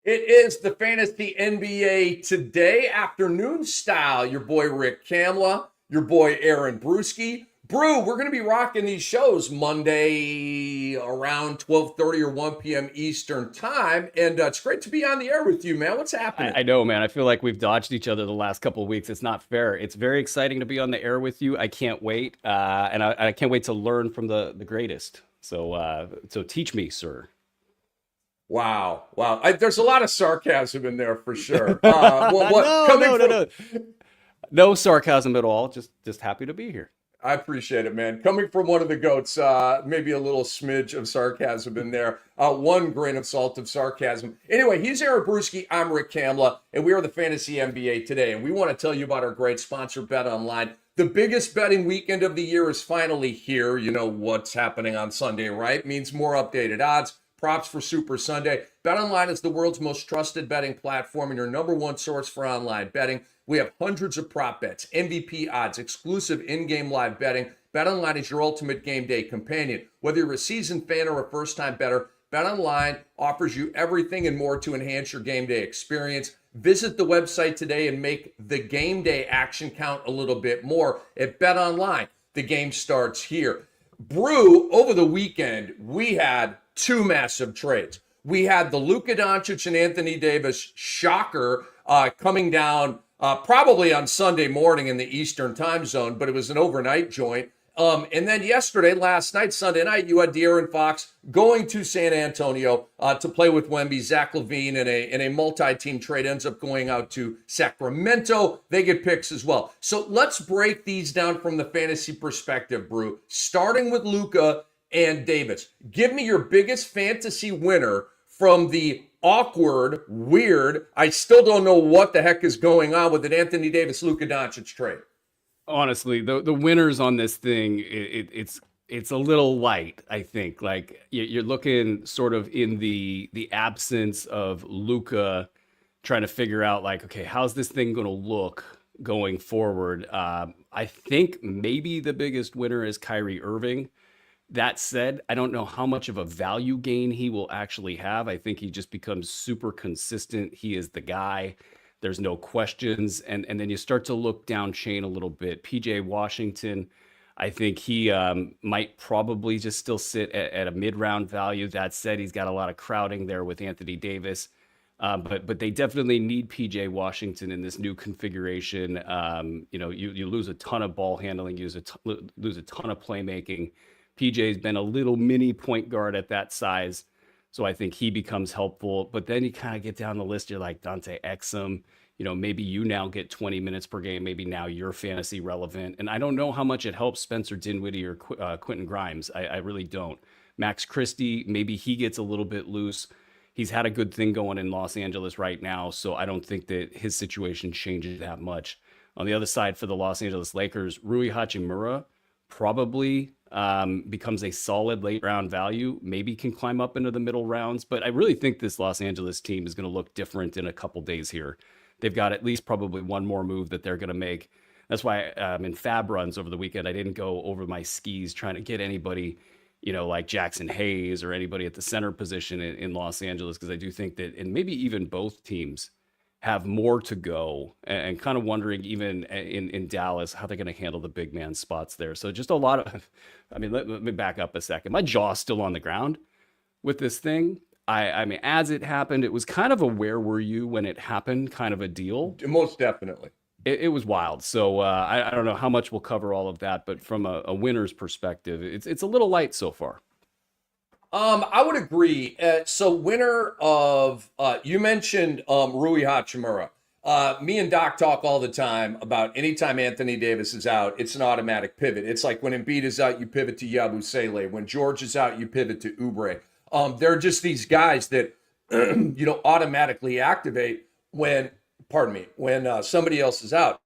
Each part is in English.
It is the Fantasy NBA Today afternoon style. Your boy Rick Kamla, your boy Aaron Bruski. Brew, we're going to be rocking these shows Monday around 12:30 or 1 p.m. Eastern time. And it's great to be on the air with you, man. What's happening? I know, man. I feel like we've dodged each other the last couple of weeks. It's not fair. It's very exciting to be on the air with you. I can't wait, and I can't wait to learn from the greatest. So teach me, sir. Wow. There's a lot of sarcasm in there for sure. No, no sarcasm at all. Just happy to be here. I appreciate it, man. Coming from one of the GOATs, maybe a little smidge of sarcasm in there. One grain of salt of sarcasm. Anyway, he's Aaron Bruski. I'm Rick Kamla, and we are the Fantasy NBA Today. And we want to tell you about our great sponsor, Bet Online. The biggest betting weekend of the year is finally here. You know what's happening on Sunday, right? Means more updated odds, props for Super Sunday. Bet Online is the world's most trusted betting platform and your number one source for online betting. We have hundreds of prop bets, MVP odds, exclusive in-game live betting. BetOnline is your ultimate game day companion. Whether you're a seasoned fan or a first-time bettor, BetOnline offers you everything and more to enhance your game day experience. Visit the website today and make the game day action count a little bit more at BetOnline. The game starts here. Brew, over the weekend, we had two massive trades. We had the Luka Doncic and Anthony Davis shocker coming down probably on Sunday morning in the Eastern time zone, but it was an overnight joint. And then last night, Sunday night, you had De'Aaron Fox going to San Antonio to play with Wemby. Zach LaVine in a multi-team trade ends up going out to Sacramento. They get picks as well. So let's break these down from the fantasy perspective, Brew. Starting with Luka and Davis. Give me your biggest fantasy winner from the awkward, weird, I still don't know what the heck is going on with an Anthony Davis-Luka Doncic trade. Honestly, the winners on this thing, it's a little light, I think. Like you're looking sort of in the absence of Luka trying to figure out like, okay, how's this thing going to look going forward? I think maybe the biggest winner is Kyrie Irving. That said, I don't know how much of a value gain he will actually have. I think he just becomes super consistent. He is the guy. There's no questions. And then you start to look down chain a little bit. PJ Washington, I think he might probably just still sit at a mid-round value. That said, he's got a lot of crowding there with Anthony Davis. But they definitely need PJ Washington in this new configuration. You lose a ton of ball handling, you lose a ton of playmaking. PJ's been a little mini point guard at that size, so I think he becomes helpful. But then you kind of get down the list, you're like Dante Exum. Maybe you now get 20 minutes per game. Maybe now you're fantasy relevant. And I don't know how much it helps Spencer Dinwiddie or Quentin Grimes. I really don't. Max Christie, maybe he gets a little bit loose. He's had a good thing going in Los Angeles right now, so I don't think that his situation changes that much. On the other side for the Los Angeles Lakers, Rui Hachimura probably becomes a solid late round value, maybe can climb up into the middle rounds. But I really think this Los Angeles team is going to look different in a couple days here. They've got at least probably one more move that they're going to make. That's why in fab runs over the weekend, I didn't go over my skis trying to get anybody, like Jackson Hayes or anybody at the center position in Los Angeles, because I do think that, and maybe even both teams have more to go, and kind of wondering even in Dallas how they're going to handle the big man spots there. So just a lot of, let me back up a second. My jaw's still on the ground with this thing. I mean, as it happened, it was kind of a where were you when it happened kind of a deal. Most definitely. It was wild. So I don't know how much we'll cover all of that, but from a winner's perspective, it's a little light so far. I would agree. So winner of, you mentioned Rui Hachimura. Me and Doc talk all the time about anytime Anthony Davis is out, it's an automatic pivot. It's like when Embiid is out, you pivot to Yabusele. When George is out, you pivot to Oubre. They're just these guys that, automatically activate when somebody else is out.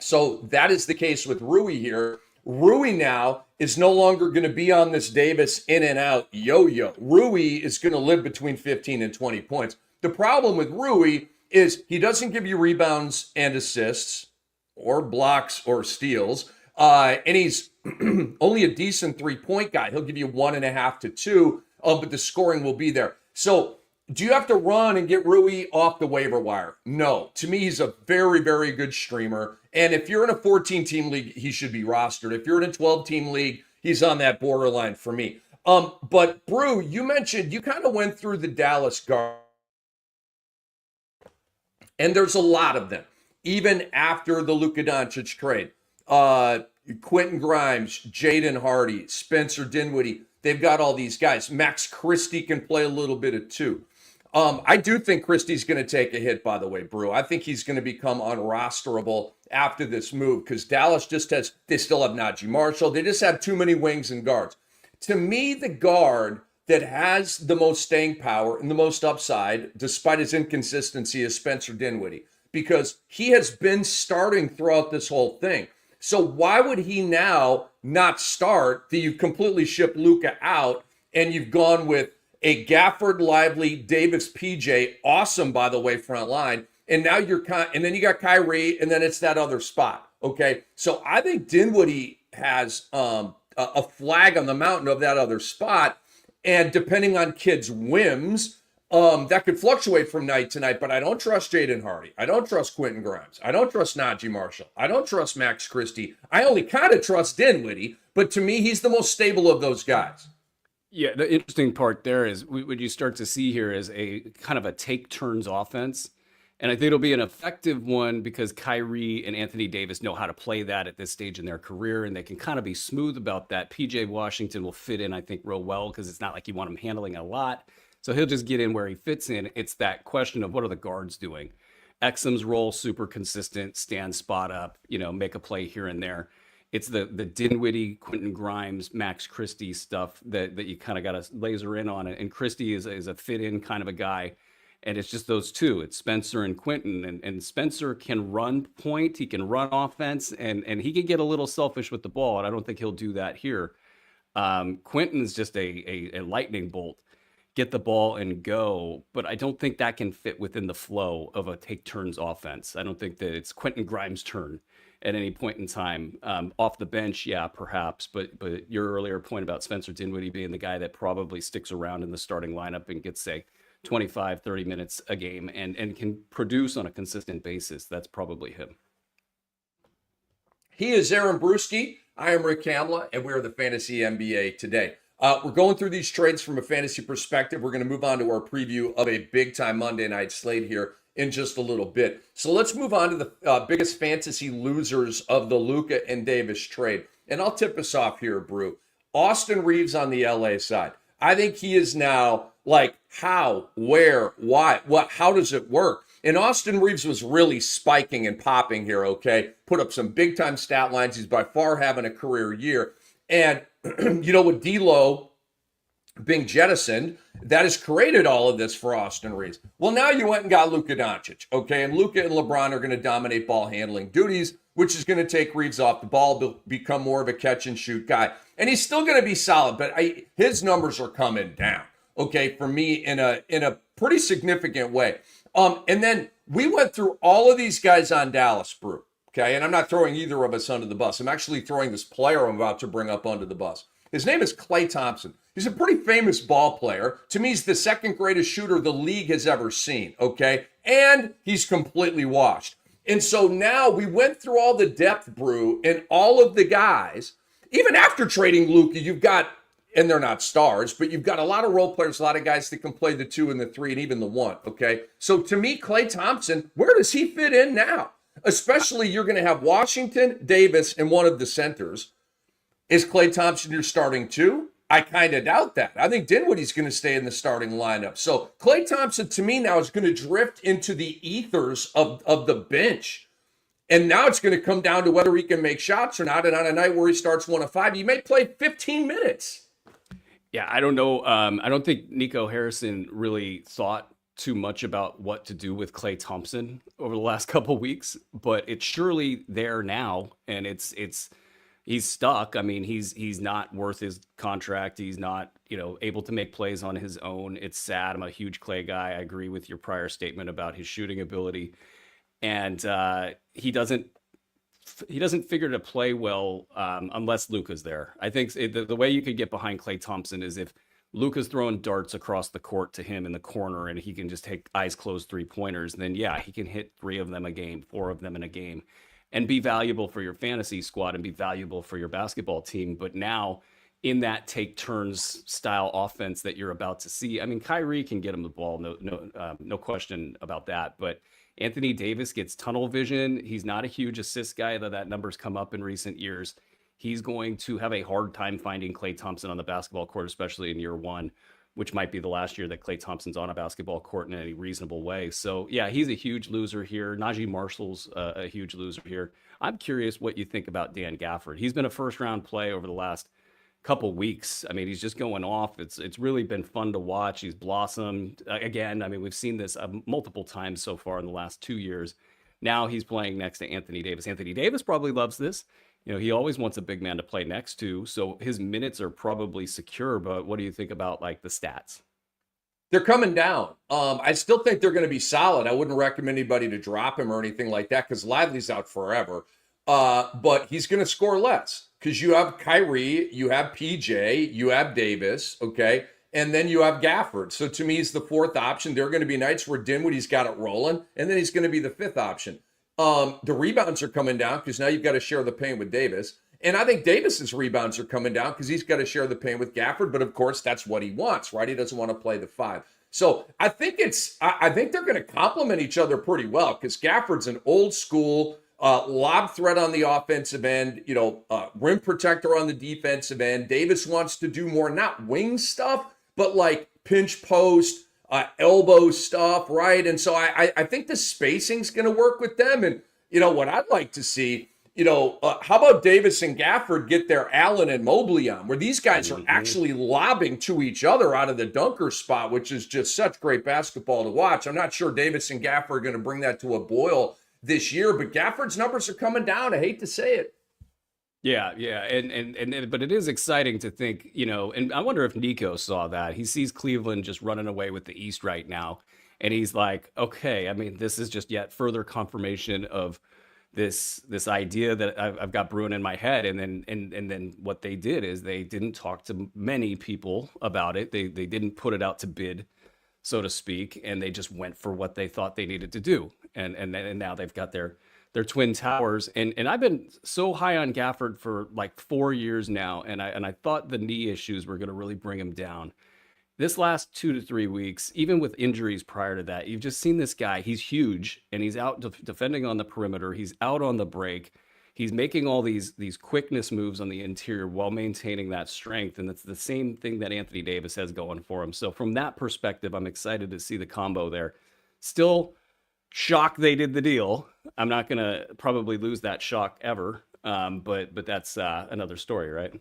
So that is the case with Rui here. Rui now is no longer going to be on this Davis in and out yo-yo. Rui is going to live between 15 and 20 points. The problem with Rui is he doesn't give you rebounds and assists or blocks or steals. And he's only a decent 3-point guy. He'll give you 1.5 to 2, but the scoring will be there. So Do you have to run and get Rui off the waiver wire? No. To me, he's a very, very good streamer. And if you're in a 14-team league, he should be rostered. If you're in a 12-team league, he's on that borderline for me. But Brew, you mentioned you kind of went through the Dallas guard, and there's a lot of them. Even after the Luka Doncic trade, Quentin Grimes, Jaden Hardy, Spencer Dinwiddie, they've got all these guys. Max Christie can play a little bit of two. I do think Christie's going to take a hit, by the way, Brew. I think he's going to become unrosterable after this move because Dallas they still have Najee Marshall. They just have too many wings and guards. To me, the guard that has the most staying power and the most upside, despite his inconsistency, is Spencer Dinwiddie because he has been starting throughout this whole thing. So why would he now not start that you've completely shipped Luka out and you've gone with a Gafford, Lively, Davis, PJ, awesome, by the way, front line. And now and then you got Kyrie, and then it's that other spot. Okay. So I think Dinwiddie has a flag on the mountain of that other spot. And depending on kids' whims, that could fluctuate from night to night. But I don't trust Jaden Hardy. I don't trust Quentin Grimes. I don't trust Najee Marshall. I don't trust Max Christie. I only kind of trust Dinwiddie. But to me, he's the most stable of those guys. Yeah, the interesting part there is what you start to see here is a kind of a take turns offense. And I think it'll be an effective one because Kyrie and Anthony Davis know how to play that at this stage in their career, and they can kind of be smooth about that. PJ Washington will fit in, I think, real well because it's not like you want him handling a lot. So he'll just get in where he fits in. It's that question of what are the guards doing? Exum's role, super consistent, stand spot up, make a play here and there. It's the Dinwiddie, Quentin Grimes, Max Christie stuff that you kind of got to laser in on. And Christie is a fit-in kind of a guy. And it's just those two. It's Spencer and Quentin. And Spencer can run point. He can run offense. And he can get a little selfish with the ball. And I don't think he'll do that here. Quentin's just a lightning bolt. Get the ball and go. But I don't think that can fit within the flow of a take turns offense. I don't think that it's Quentin Grimes' turn at any point in time. Off the bench, yeah, perhaps. But your earlier point about Spencer Dinwiddie being the guy that probably sticks around in the starting lineup and gets, say, 25, 30 minutes a game and can produce on a consistent basis, that's probably him. He is Aaron Bruski. I am Rick Kamla, and we are the Fantasy NBA today. We're going through these trades from a fantasy perspective. We're going to move on to our preview of a big-time Monday night slate here in just a little bit. So let's move on to the biggest fantasy losers of the Luka and Davis trade. And I'll tip us off here, Brew. Austin Reeves on the LA side. I think he is now like how, where, why, what, how does it work? And Austin Reeves was really spiking and popping here, okay? Put up some big-time stat lines. He's by far having a career year. And, with D'Lo being jettisoned, that has created all of this for Austin Reeves. Well, now you went and got Luka Doncic, okay? And Luka and LeBron are going to dominate ball handling duties, which is going to take Reeves off the ball, become more of a catch and shoot guy. And he's still going to be solid, but his numbers are coming down, okay, for me in a pretty significant way. And then we went through all of these guys on Dallas, Brew, okay? And I'm not throwing either of us under the bus. I'm actually throwing this player I'm about to bring up under the bus. His name is Klay Thompson. He's a pretty famous ball player. To me, he's the second greatest shooter the league has ever seen, okay? And he's completely washed. And so now we went through all the depth, Brew, and all of the guys. Even after trading Luka, you've got, and they're not stars, but you've got a lot of role players, a lot of guys that can play the 2 and the 3 and even the 1, okay? So to me, Klay Thompson, where does he fit in now? Especially you're going to have Washington, Davis, and one of the centers. Is Klay Thompson your starting 2? I kind of doubt that. I think Dinwiddie's going to stay in the starting lineup. So Klay Thompson, to me, now is going to drift into the ethers of the bench. And now it's going to come down to whether he can make shots or not. And on a night where he starts 1 of 5, he may play 15 minutes. Yeah, I don't know. I don't think Nico Harrison really thought too much about what to do with Klay Thompson over the last couple weeks, but it's surely there now, and he's stuck. I mean, he's not worth his contract. He's not, able to make plays on his own. It's sad. I'm a huge Klay guy. I agree with your prior statement about his shooting ability, and he doesn't figure to play well unless Luka's there. I think the way you could get behind Klay Thompson is if Luka's throwing darts across the court to him in the corner, and he can just take eyes closed 3-pointers. And then, yeah, he can hit 3 of them a game, 4 of them in a game, and be valuable for your fantasy squad and be valuable for your basketball team. But now, in that take turns style offense that you're about to see, I mean, Kyrie can get him the ball, no question about that. But Anthony Davis gets tunnel vision. He's not a huge assist guy, though that number's come up in recent years. He's going to have a hard time finding Klay Thompson on the basketball court, especially in year one, which might be the last year that Klay Thompson's on a basketball court in any reasonable way. So, yeah, he's a huge loser here. Najee Marshall's a huge loser here. I'm curious what you think about Dan Gafford. He's been a first-round play over the last couple weeks. I mean, he's just going off. It's really been fun to watch. He's blossomed. Again, I mean, we've seen this multiple times so far in the last 2 years. Now he's playing next to Anthony Davis. Anthony Davis probably loves this. You know, he always wants a big man to play next to, so his minutes are probably secure. But what do you think about like the stats? They're coming down. I still think they're going to be solid. I wouldn't recommend anybody to drop him or anything like that because Lively's out forever. But he's going to score less because you have Kyrie, you have PJ, you have Davis, okay? And then you have Gafford. So to me, he's the fourth option. There are going to be nights where Dinwiddie's got it rolling, and then he's going to be the fifth option. The rebounds are coming down because now you've got to share the pain with Davis. And I think Davis's rebounds are coming down because he's got to share the pain with Gafford. But of course, that's what he wants, right? He doesn't want to play the 5. So I think I think they're going to complement each other pretty well because Gafford's an old school lob threat on the offensive end, rim protector on the defensive end. Davis wants to do more, not wing stuff, but like pinch post, elbow stuff, right? And so I think the spacing's going to work with them. And, what I'd like to see, how about Davis and Gafford get their Allen and Mobley on, where these guys are actually lobbing to each other out of the dunker spot, which is just such great basketball to watch. I'm not sure Davis and Gafford are going to bring that to a boil this year, but Gafford's numbers are coming down. I hate to say it. Yeah. And but it is exciting to think, and I wonder if Nico saw that. He sees Cleveland just running away with the East right now. And he's like, okay, I mean, this is just yet further confirmation of this idea that I've got brewing in my head. And then what they did is they didn't talk to many people about it. They didn't put it out to bid, so to speak, and they just went for what they thought they needed to do. And now they've got their twin towers. And I've been so high on Gafford for like 4 years now, and I thought the knee issues were going to really bring him down. This last 2 to 3 weeks, even with injuries prior to that, you've just seen this guy. He's huge, and he's out defending on the perimeter. He's out on the break. He's making all these quickness moves on the interior while maintaining that strength, and it's the same thing that Anthony Davis has going for him. So from that perspective, I'm excited to see the combo there. Still shocked they did the deal. I'm not going to probably lose that shock ever, but that's another story, right?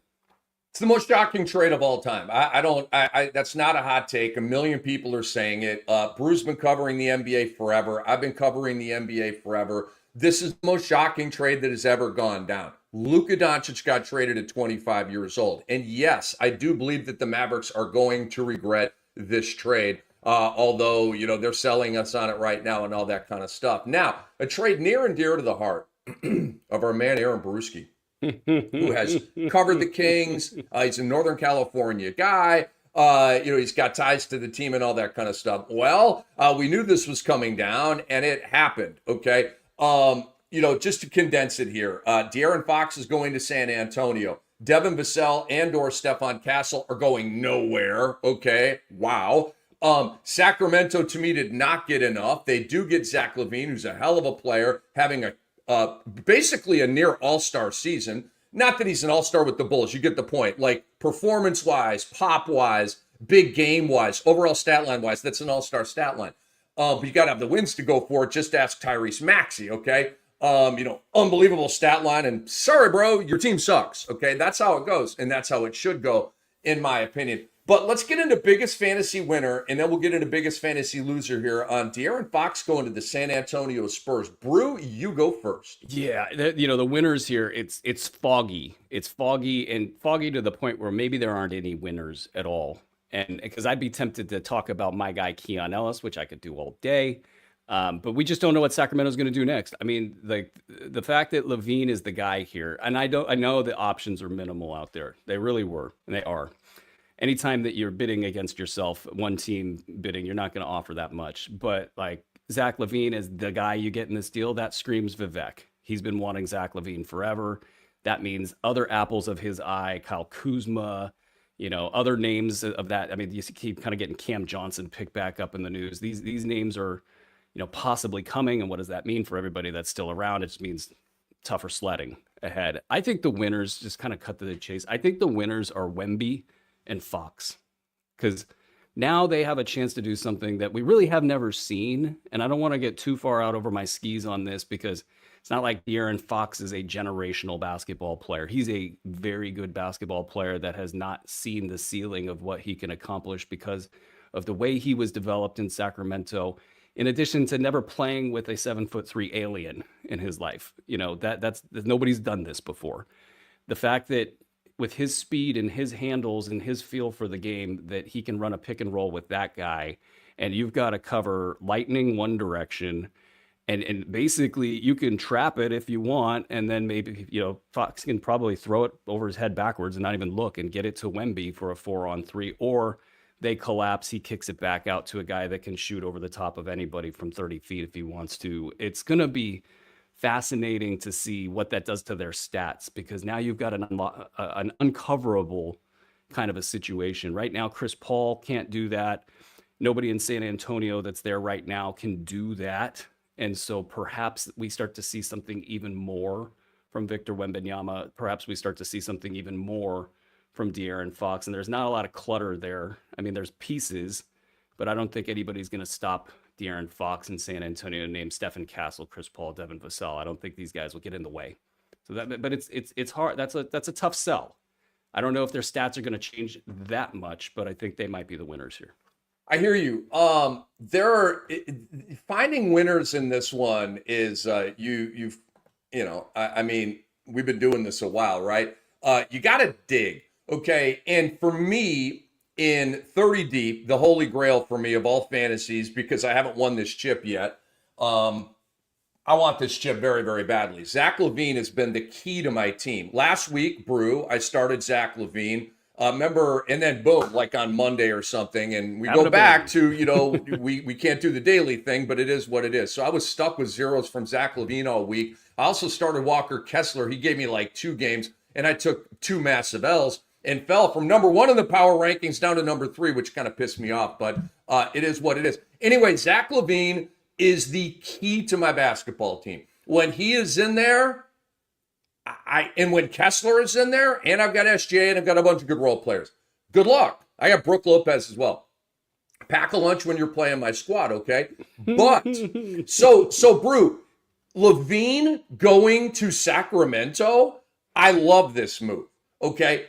It's the most shocking trade of all time. That's not a hot take. A million people are saying it. Bruce's been covering the NBA forever. I've been covering the NBA forever. This is the most shocking trade that has ever gone down. Luka Doncic got traded at 25 years old. And yes, I do believe that the Mavericks are going to regret this trade. Although, they're selling us on it right now and all that kind of stuff. Now, a trade near and dear to the heart of our man, Aaron Bruski, who has covered the Kings. He's a Northern California guy. He's got ties to the team and all that kind of stuff. Well, we knew this was coming down, and it happened, okay? Just to condense it here, De'Aaron Fox is going to San Antonio. Devin Vassell and or Stephon Castle are going nowhere, okay? Wow. Sacramento, to me, did not get enough. They do get Zach LaVine, who's a hell of a player, having basically a near all-star season. Not that he's an all-star with the Bulls. You get the point. Like, performance-wise, pop-wise, big game-wise, overall stat line-wise, that's an all-star stat line. But you got to have the wins to go for it. Just ask Tyrese Maxey, okay? Unbelievable stat line. And sorry, bro, your team sucks, okay? That's how it goes, and that's how it should go, in my opinion. But let's get into biggest fantasy winner, and then we'll get into biggest fantasy loser here on De'Aaron Fox going to the San Antonio Spurs. Brew, you go first. Yeah, the winners here, it's foggy. It's foggy, and foggy to the point where maybe there aren't any winners at all. And because I'd be tempted to talk about my guy Keon Ellis, which I could do all day. But we just don't know what Sacramento's going to do next. I mean, the fact that LaVine is the guy here, and I know the options are minimal out there. They really were, and they are. anytime that you're bidding against yourself, one team bidding, you're not going to offer that much. But like Zach LaVine is the guy you get in this deal, that screams Vivek. He's been wanting Zach LaVine forever. That means other apples of his eye, Kyle Kuzma, other names of that. I mean, you keep kind of getting Cam Johnson picked back up in the news. These names are, possibly coming. And what does that mean for everybody that's still around? It just means tougher sledding ahead. I think the winners, just kind of cut to the chase, I think the winners are Wemby and Fox, because now they have a chance to do something that we really have never seen. And I don't want to get too far out over my skis on this, because it's not like Aaron Fox is a generational basketball player. He's a very good basketball player that has not seen the ceiling of what he can accomplish because of the way he was developed in Sacramento, in addition to never playing with a 7'3" alien in his life. That's nobody's done this before. The fact that with his speed and his handles and his feel for the game, that he can run a pick and roll with that guy, and you've got to cover lightning one direction, and basically you can trap it if you want, and then maybe Fox can probably throw it over his head backwards and not even look and get it to Wemby for a 4-on-3, or they collapse, he kicks it back out to a guy that can shoot over the top of anybody from 30 feet if he wants to. It's going to be fascinating to see what that does to their stats, because now you've got an uncoverable kind of a situation. Right now, Chris Paul can't do that. Nobody in San Antonio that's there right now can do that. And so perhaps we start to see something even more from Victor Wembanyama. Perhaps we start to see something even more from De'Aaron Fox. And there's not a lot of clutter there. I mean, there's pieces, but I don't think anybody's going to stop De'Aaron Fox in San Antonio named Stephen Castle, Chris Paul, Devin Vassell. I don't think these guys will get in the way. So but it's hard. That's a tough sell. I don't know if their stats are going to change that much, but I think they might be the winners here. I hear you. Finding winners in this one is I mean, we've been doing this a while, right? You got to dig, okay? And for me, in 30 deep, the holy grail for me of all fantasies, because I haven't won this chip yet, I want this chip very, very badly. Zach LaVine has been the key to my team. Last week, Brew, I started Zach LaVine. Remember, and then boom, like on Monday or something, and we go back to, we can't do the daily thing, but it is what it is. So I was stuck with zeros from Zach LaVine all week. I also started Walker Kessler. He gave me like 2 games, and I took 2 massive L's and fell from number 1 in the power rankings down to number 3, which kind of pissed me off, but it is what it is. Anyway, Zach LaVine is the key to my basketball team. When he is in there, and when Kessler is in there, and I've got SJ, and I've got a bunch of good role players, good luck. I got Brook Lopez as well. Pack a lunch when you're playing my squad, okay? But, so Brew, LaVine going to Sacramento, I love this move, okay?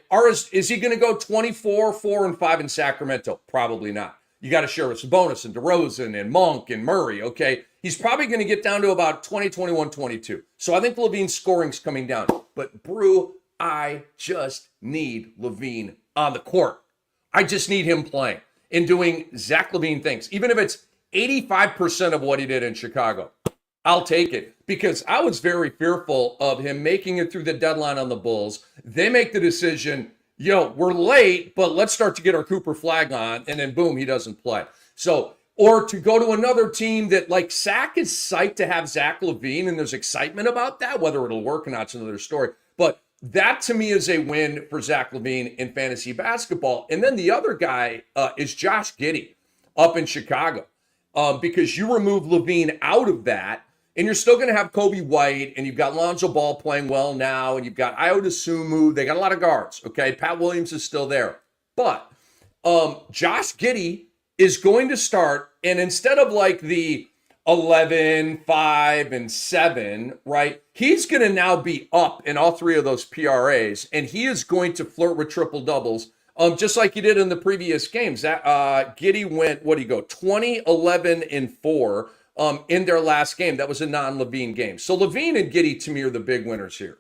Is he going to go 24, 4, and 5 in Sacramento? Probably not. You got to share with Sabonis and DeRozan and Monk and Murray, okay? He's probably going to get down to about 20, 21, 22. So I think LaVine's scoring's coming down. But, Brew, I just need LaVine on the court. I just need him playing and doing Zach LaVine things. Even if it's 85% of what he did in Chicago, I'll take it. Because I was very fearful of him making it through the deadline on the Bulls. They make the decision, we're late, but let's start to get our Cooper flag on. And then, boom, he doesn't play. So, or to go to another team that, like, Sac is psyched to have Zach LaVine, and there's excitement about that. Whether it'll work or not is another story. But that, to me, is a win for Zach LaVine in fantasy basketball. And then the other guy is Josh Giddey up in Chicago, because you remove LaVine out of that, and you're still going to have Kobe White, and you've got Lonzo Ball playing well now, and you've got Ayo Dosunmu. They got a lot of guards, okay? Pat Williams is still there. But Josh Giddey is going to start, and instead of like the 11, 5, and 7, right, he's going to now be up in all 3 of those PRAs, and he is going to flirt with triple doubles, just like he did in the previous games. Giddey went, 20, 11, and 4 in their last game. That was a non-LaVine game. So LaVine and Giddey, to me, are the big winners here.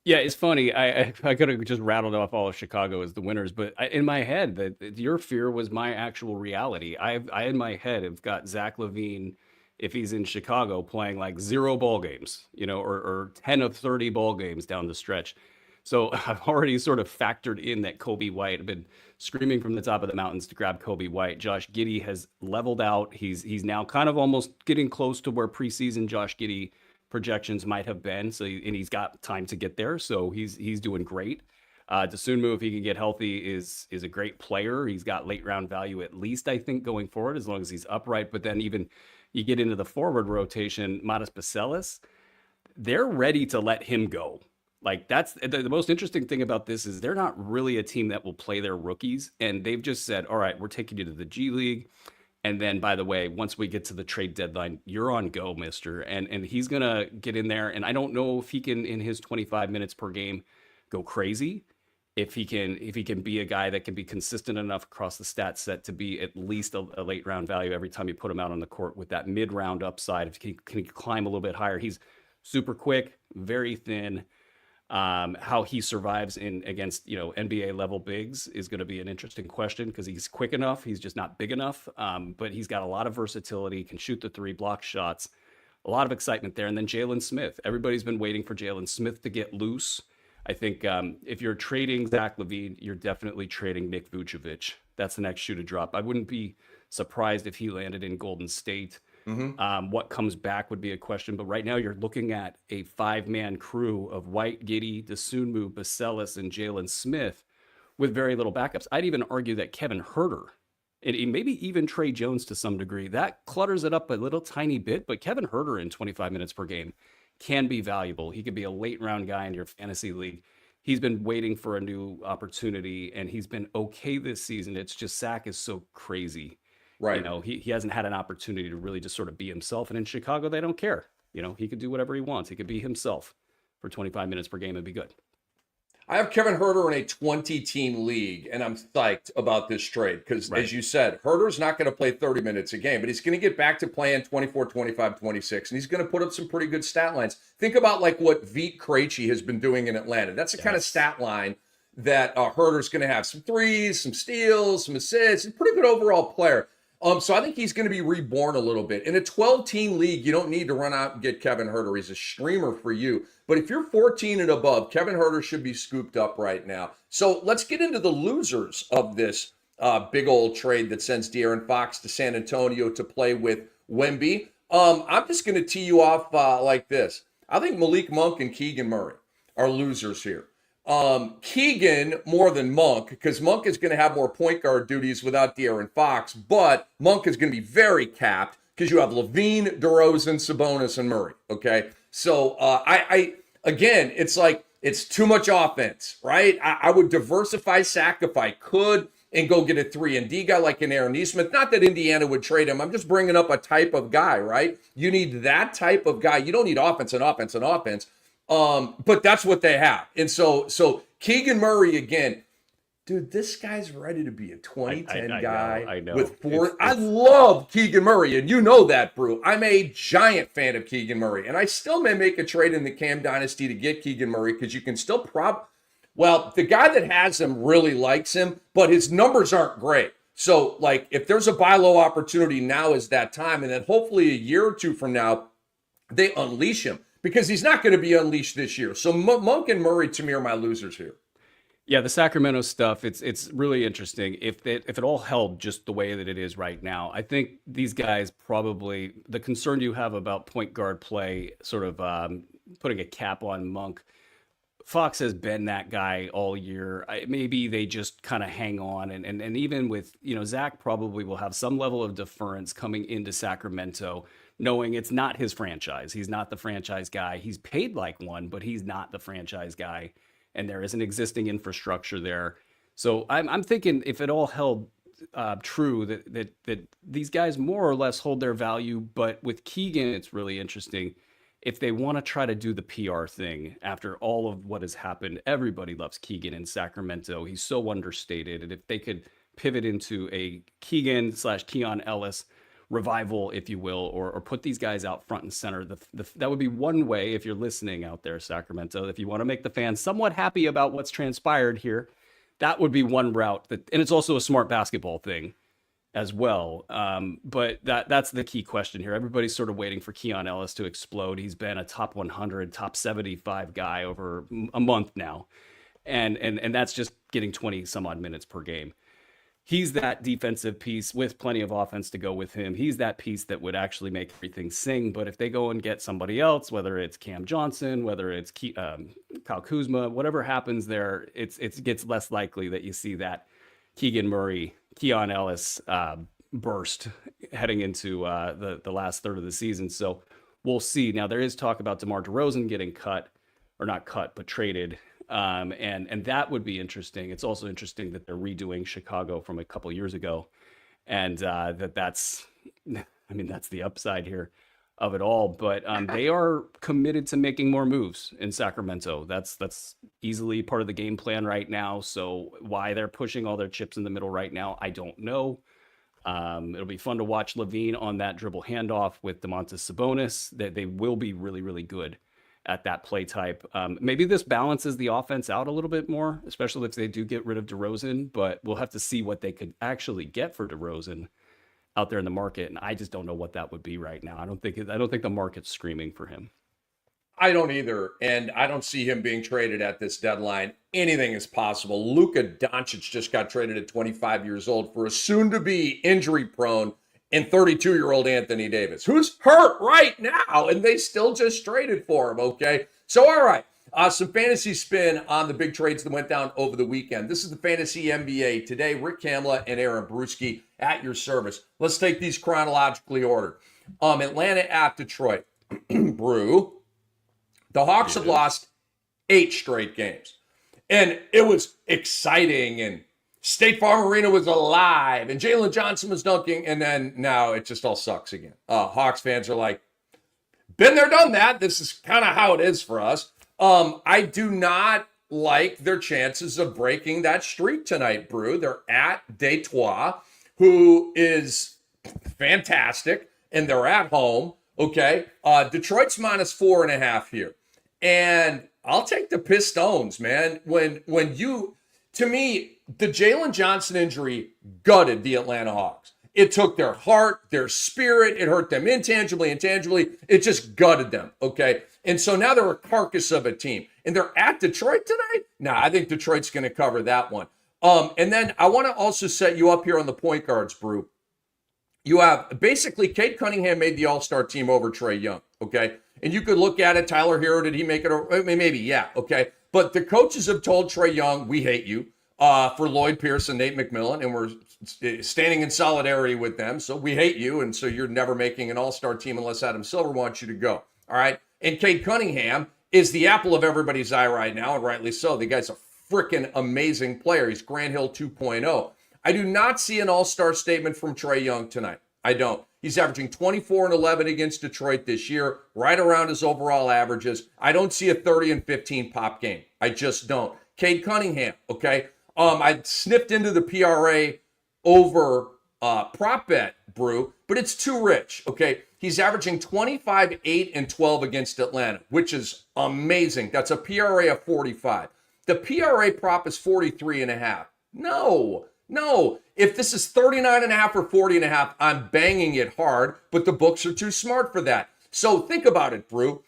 Yeah, it's funny. I could have just rattled off all of Chicago as the winners, but in my head, that your fear was my actual reality. I in my head have got Zach LaVine, if he's in Chicago, playing like 0 ball games, or 10 of 30 ball games down the stretch. So I've already sort of factored in that Kobe White. I've been screaming from the top of the mountains to grab Kobe White. Josh Giddey has leveled out. He's now kind of almost getting close to where preseason Josh Giddey projections might have been. So and he's got time to get there. So he's doing great. Dosunmu, if he can get healthy, is a great player. He's got late round value at least, I think, going forward, as long as he's upright. But then even you get into the forward rotation, Matas Bacelis, they're ready to let him go. Like, that's the most interesting thing about this is they're not really a team that will play their rookies. And they've just said, all right, we're taking you to the G League. And then, by the way, once we get to the trade deadline, you're on go, mister. And he's going to get in there. And I don't know if he can, in his 25 minutes per game, go crazy. If he can be a guy that can be consistent enough across the stat set to be at least a late round value every time you put him out on the court with that mid round upside. If he can climb a little bit higher, he's super quick, very thin. How he survives against NBA level bigs is going to be an interesting question because he's quick enough. He's just not big enough. But he's got a lot of versatility, can shoot the three, block shots, a lot of excitement there. And then Jalen Smith. Everybody's been waiting for Jalen Smith to get loose. I think if you're trading Zach LaVine, you're definitely trading Nick Vucevic. That's the next shoe to drop. I wouldn't be surprised if he landed in Golden State. What comes back would be a question, but right now you're looking at a 5-man crew of White, Giddey, Dosunmu, Bacelis, and Jalen Smith with very little backups. I'd even argue that Kevin Huerter and maybe even Trey Jones to some degree, that clutters it up a little tiny bit, but Kevin Huerter in 25 minutes per game can be valuable. He could be a late round guy in your fantasy league. He's been waiting for a new opportunity and he's been okay this season. It's just Zach is so crazy. Right. He hasn't had an opportunity to really just sort of be himself. And in Chicago, they don't care. He could do whatever he wants. He could be himself for 25 minutes per game and be good. I have Kevin Huerter in a 20-team league, and I'm psyched about this trade because, as you said, Herter's not going to play 30 minutes a game, but he's going to get back to playing 24, 25, 26, and he's going to put up some pretty good stat lines. Think about like what Vit Krejci has been doing in Atlanta. That's the kind of stat line that Herter's going to have. Some threes, some steals, some assists. He's a pretty good overall player. So I think he's going to be reborn a little bit. In a 12-team league, you don't need to run out and get Kevin Huerter. He's a streamer for you. But if you're 14 and above, Kevin Huerter should be scooped up right now. So let's get into the losers of this big old trade that sends De'Aaron Fox to San Antonio to play with Wemby. I'm just going to tee you off like this. I think Malik Monk and Keegan Murray are losers here. Keegan more than Monk, because Monk is going to have more point guard duties without De'Aaron Fox, but Monk is going to be very capped because you have LaVine, DeRozan, Sabonis, and Murray. Okay, so again, it's like it's too much offense, right? I would diversify Sack if I could and go get a 3-and-D guy like an Aaron Nesmith. Not that Indiana would trade him. I'm just bringing up a type of guy, right? You need that type of guy. You don't need offense and offense and offense. But that's what they have. And so Keegan Murray again, dude, this guy's ready to be a 2010 guy. I know. With four. I love Keegan Murray, and you know that, Brew. I'm a giant fan of Keegan Murray, and I still may make a trade in the Cam Dynasty to get Keegan Murray because you can still well, the guy that has him really likes him, but his numbers aren't great. So, like, if there's a buy low opportunity, now is that time. And then hopefully a year or two from now, they unleash him. Because he's not going to be unleashed this year. So Monk and Murray, to me, are my losers here. Yeah, the Sacramento stuff, it's really interesting. If it all held just the way that it is right now, I think these guys probably, the concern you have about point guard play, sort of putting a cap on Monk, Fox has been that guy all year. Maybe they just kind of hang on. And even with, Zach probably will have some level of deference coming into Sacramento, knowing it's not his franchise. He's not the franchise guy. He's paid like one, but he's not the franchise guy. And there is an existing infrastructure there. So I'm thinking if it all held true, that these guys more or less hold their value. But with Keegan, it's really interesting. If they want to try to do the PR thing after all of what has happened, everybody loves Keegan in Sacramento. He's so understated. And if they could pivot into a Keegan/Keon Ellis revival, if you will, or put these guys out front and center. That would be one way, if you're listening out there, Sacramento, if you want to make the fans somewhat happy about what's transpired here, that would be one route. And it's also a smart basketball thing as well. But that's the key question here. Everybody's sort of waiting for Keon Ellis to explode. He's been a top 100, top 75 guy over a month now. and that's just getting 20 some odd minutes per game. He's that defensive piece with plenty of offense to go with him. He's that piece that would actually make everything sing. But if they go and get somebody else, whether it's Cam Johnson, whether it's Kyle Kuzma, whatever happens there, it gets less likely that you see that Keegan Murray, Keon Ellis burst heading into the last third of the season. So we'll see. Now, there is talk about DeMar DeRozan getting cut, or not cut, but traded. And that would be interesting. It's also interesting that they're redoing Chicago from a couple years ago, and that's the upside here of it all. But they are committed to making more moves in Sacramento. That's easily part of the game plan right now. So why they're pushing all their chips in the middle right now, I don't know. It'll be fun to watch Levine on that dribble handoff with Domantas Sabonis. That they will be really, really good at that play type. Maybe this balances the offense out a little bit more, especially if they do get rid of DeRozan, but we'll have to see what they could actually get for DeRozan out there in the market. And I just don't know what that would be right now. I don't think the market's screaming for him. I don't either, and I don't see him being traded at this deadline. Anything is possible. Luka Doncic just got traded at 25 years old for a soon-to-be injury-prone and 32-year-old Anthony Davis, who's hurt right now, and they still just traded for him, okay? So, all right, some fantasy spin on the big trades that went down over the weekend. This is the Fantasy NBA. Today, Rick Kamla and Aaron Bruski at your service. Let's take these chronologically ordered. Atlanta at Detroit. Brew. The Hawks have lost 8 straight games, and it was exciting, and State Farm Arena was alive, and Jalen Johnson was dunking, and then now it just all sucks again. Hawks fans are like, been there, done that. This is kind of how it is for us. I do not like their chances of breaking that streak tonight, Brew. They're at Detroit, who is fantastic, and they're at home, okay? Detroit's -4.5 here, and I'll take the Pistons, man. To me, the Jalen Johnson injury gutted the Atlanta Hawks. It took their heart, their spirit. It hurt them intangibly. It just gutted them, okay? And so now they're a carcass of a team. And they're at Detroit tonight? Nah, I think Detroit's going to cover that one. And then I want to also set you up here on the point guards, Brew. You have basically Cade Cunningham made the All-Star team over Trae Young, okay? And you could look at it. Tyler Hero, did he make it? I mean, maybe, yeah, okay. But the coaches have told Trae Young, we hate you, for Lloyd Pierce and Nate McMillan, and we're standing in solidarity with them. So we hate you, and so you're never making an all-star team unless Adam Silver wants you to go, all right? And Cade Cunningham is the apple of everybody's eye right now, and rightly so. The guy's a freaking amazing player. He's Grant Hill 2.0. I do not see an all-star statement from Trae Young tonight. I don't. He's averaging 24 and 11 against Detroit this year, right around his overall averages. I don't see a 30 and 15 pop game. I just don't. Cade Cunningham, okay? I sniffed into the PRA over prop bet, Brew, but it's too rich, okay? He's averaging 25, 8, and 12 against Atlanta, which is amazing. That's a PRA of 45. The PRA prop is 43.5. No. If this is 39.5 or 40.5, I'm banging it hard, but the books are too smart for that. So think about it, Brew.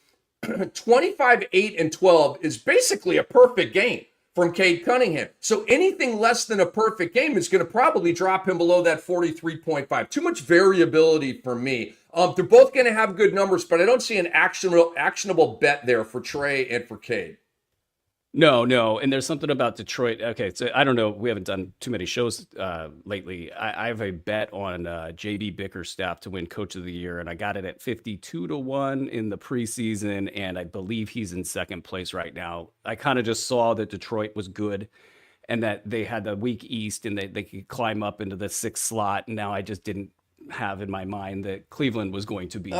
25, 8, and 12 is basically a perfect game from Cade Cunningham. So anything less than a perfect game is going to probably drop him below that 43.5. Too much variability for me. They're both going to have good numbers, but I don't see an actionable bet there for Trae and for Cade. No. And there's something about Detroit. Okay, so I don't know. We haven't done too many shows lately. I have a bet on JB Bickerstaff to win Coach of the Year, and I got it at 52-1 in the preseason, and I believe he's in second place right now. I kind of just saw that Detroit was good and that they had the weak East and they could climb up into the 6th slot. And now I just didn't have in my mind that Cleveland was going to be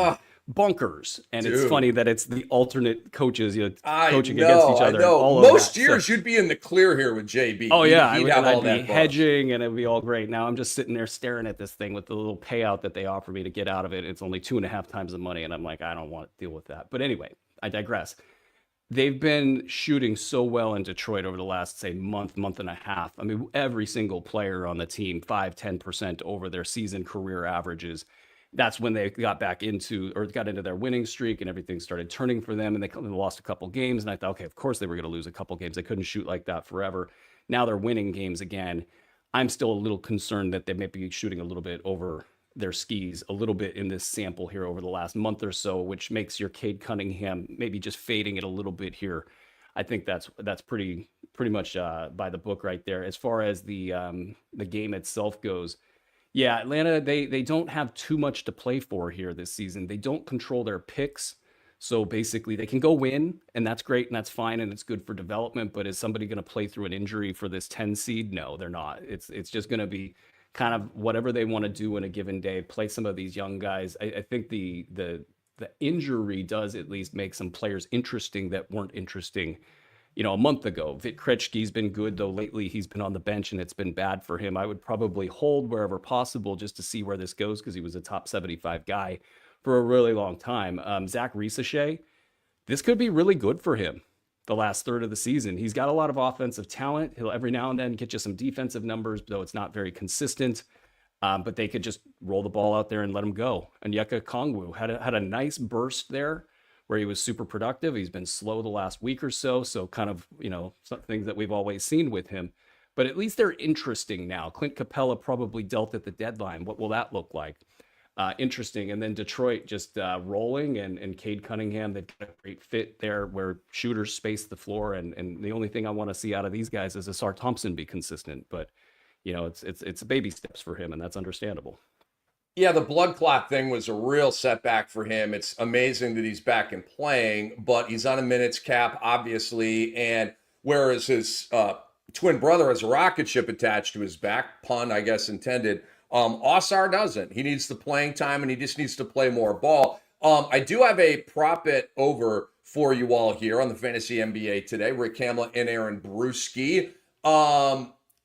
bunkers. And Dude. It's funny that it's the alternate coaches, coaching against each other. I know. All Most of that. years you'd be in the clear here with JB. Oh yeah, He'd have all I'd that be buzz. hedging and it'd be all great. Now I'm just sitting there staring at this thing with the little payout that they offer me to get out of it. It's only 2.5 times the money, and I'm like, I don't want to deal with that. But anyway, I digress. They've been shooting so well in Detroit over the last, say, month and a half. I mean, every single player on the team, 5-10% over their season career averages. that's when they got into their winning streak and everything started turning for them, and they lost a couple games. And I thought, okay, of course they were going to lose a couple games. They couldn't shoot like that forever. Now they're winning games again. I'm still a little concerned that they may be shooting a little bit over their skis a little bit in this sample here over the last month or so, which makes your Cade Cunningham maybe just fading it a little bit here. I think that's pretty much by the book right there. As far as the game itself goes, yeah, Atlanta, they don't have too much to play for here this season. They don't control their picks. So basically they can go win, and that's great and that's fine and it's good for development. But is somebody going to play through an injury for this 10 seed? No, they're not. It's just going to be kind of whatever they want to do in a given day, play some of these young guys. I think the injury does at least make some players interesting that weren't interesting, a month ago. Vit Krejci's been good, though lately he's been on the bench and it's been bad for him. I would probably hold wherever possible just to see where this goes because he was a top 75 guy for a really long time. Zach Risachet, this could be really good for him the last third of the season. He's got a lot of offensive talent. He'll every now and then get you some defensive numbers, though it's not very consistent. But they could just roll the ball out there and let him go. And Onyeka Okongwu had a nice burst there where he was super productive. He's been slow the last week or so. So kind of, some things that we've always seen with him. But at least they're interesting now. Clint Capella probably dealt at the deadline. What will that look like? Interesting. And then Detroit just rolling and Cade Cunningham, they've got a great fit there where shooters space the floor. And the only thing I want to see out of these guys is Asar Thompson be consistent. But, it's baby steps for him, and that's understandable. Yeah, the blood clot thing was a real setback for him. It's amazing that he's back and playing, but he's on a minutes cap, obviously. And whereas his twin brother has a rocket ship attached to his back, pun, I guess, intended, Asar doesn't. He needs the playing time, and he just needs to play more ball. I do have a prop bet over for you all here on the Fantasy NBA today. Rick Kamla and Aaron Bruski.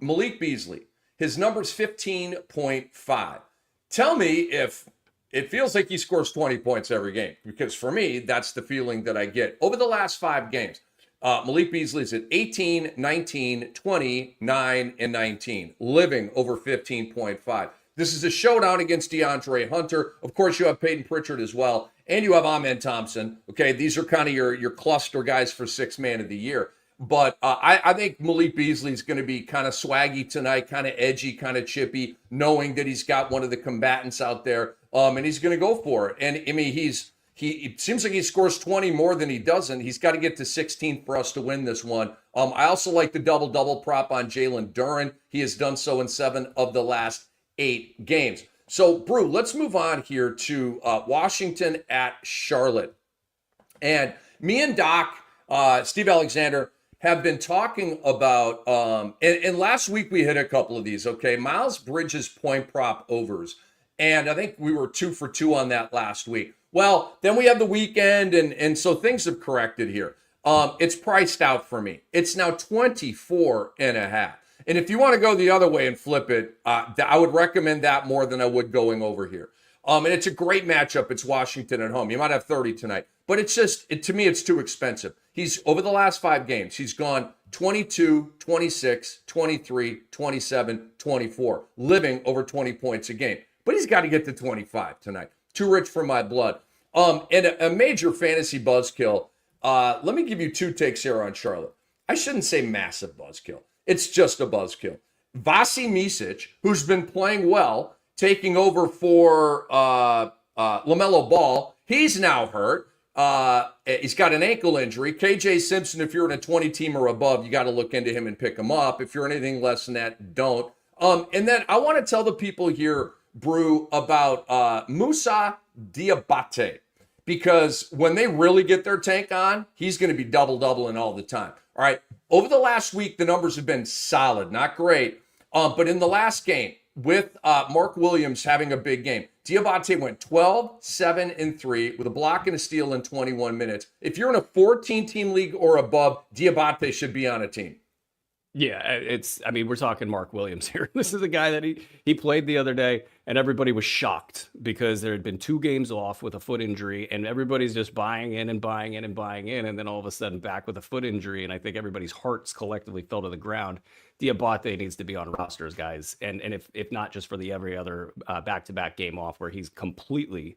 Malik Beasley, his number's 15.5. Tell me if it feels like he scores 20 points every game, because for me, that's the feeling that I get. Over the last 5 games, Malik Beasley's at 18, 19, 20, 9, and 19, living over 15.5. This is a showdown against DeAndre Hunter. Of course, you have Peyton Pritchard as well, and you have Amen Thompson. Okay, these are kind of your cluster guys for 6th man of the year. But I think Malik Beasley's going to be kind of swaggy tonight, kind of edgy, kind of chippy, knowing that he's got one of the combatants out there, and he's going to go for it. And I mean, it seems like he scores 20 more than he doesn't. He's got to get to 16 for us to win this one. I also like the double-double prop on Jalen Duren. He has done so in 7 of the last 8 games. So, Brew, let's move on here to Washington at Charlotte. And me and Doc, Steve Alexander, have been talking about, and last week we hit a couple of these, okay? Miles Bridges point prop overs. And I think we were 2 for 2 on that last week. Well, then we have the weekend, and so things have corrected here. It's priced out for me. It's now 24.5. And if you want to go the other way and flip it, I would recommend that more than I would going over here. And it's a great matchup. It's Washington at home. You might have 30 tonight. But it's just, to me, it's too expensive. He's, over the last 5 games, he's gone 22, 26, 23, 27, 24, living over 20 points a game. But he's got to get to 25 tonight. Too rich for my blood. And a major fantasy buzzkill. Let me give you 2 takes here on Charlotte. I shouldn't say massive buzzkill. It's just a buzzkill. Vasi Micic, who's been playing well, taking over for LaMelo Ball. He's now hurt. He's got an ankle injury. KJ Simpson, if you're in a 20-team or above, you got to look into him and pick him up. If you're anything less than that, don't. And then I want to tell the people here, Brew, about Musa Diabate, because when they really get their tank on, he's going to be double-doubling all the time. All right. Over the last week, the numbers have been solid, not great. But in the last game, with Mark Williams having a big game, Diabate went 12, 7, and 3 with a block and a steal in 21 minutes. If you're in a 14-team league or above, Diabate should be on a team. Yeah, I mean, we're talking Mark Williams here. This is a guy that he played the other day, and everybody was shocked because there had been 2 games off with a foot injury, and everybody's just buying in and buying in and buying in, and then all of a sudden back with a foot injury, and I think everybody's hearts collectively fell to the ground. Diabate needs to be on rosters, guys, and if not just for the every other back-to-back game off where he's completely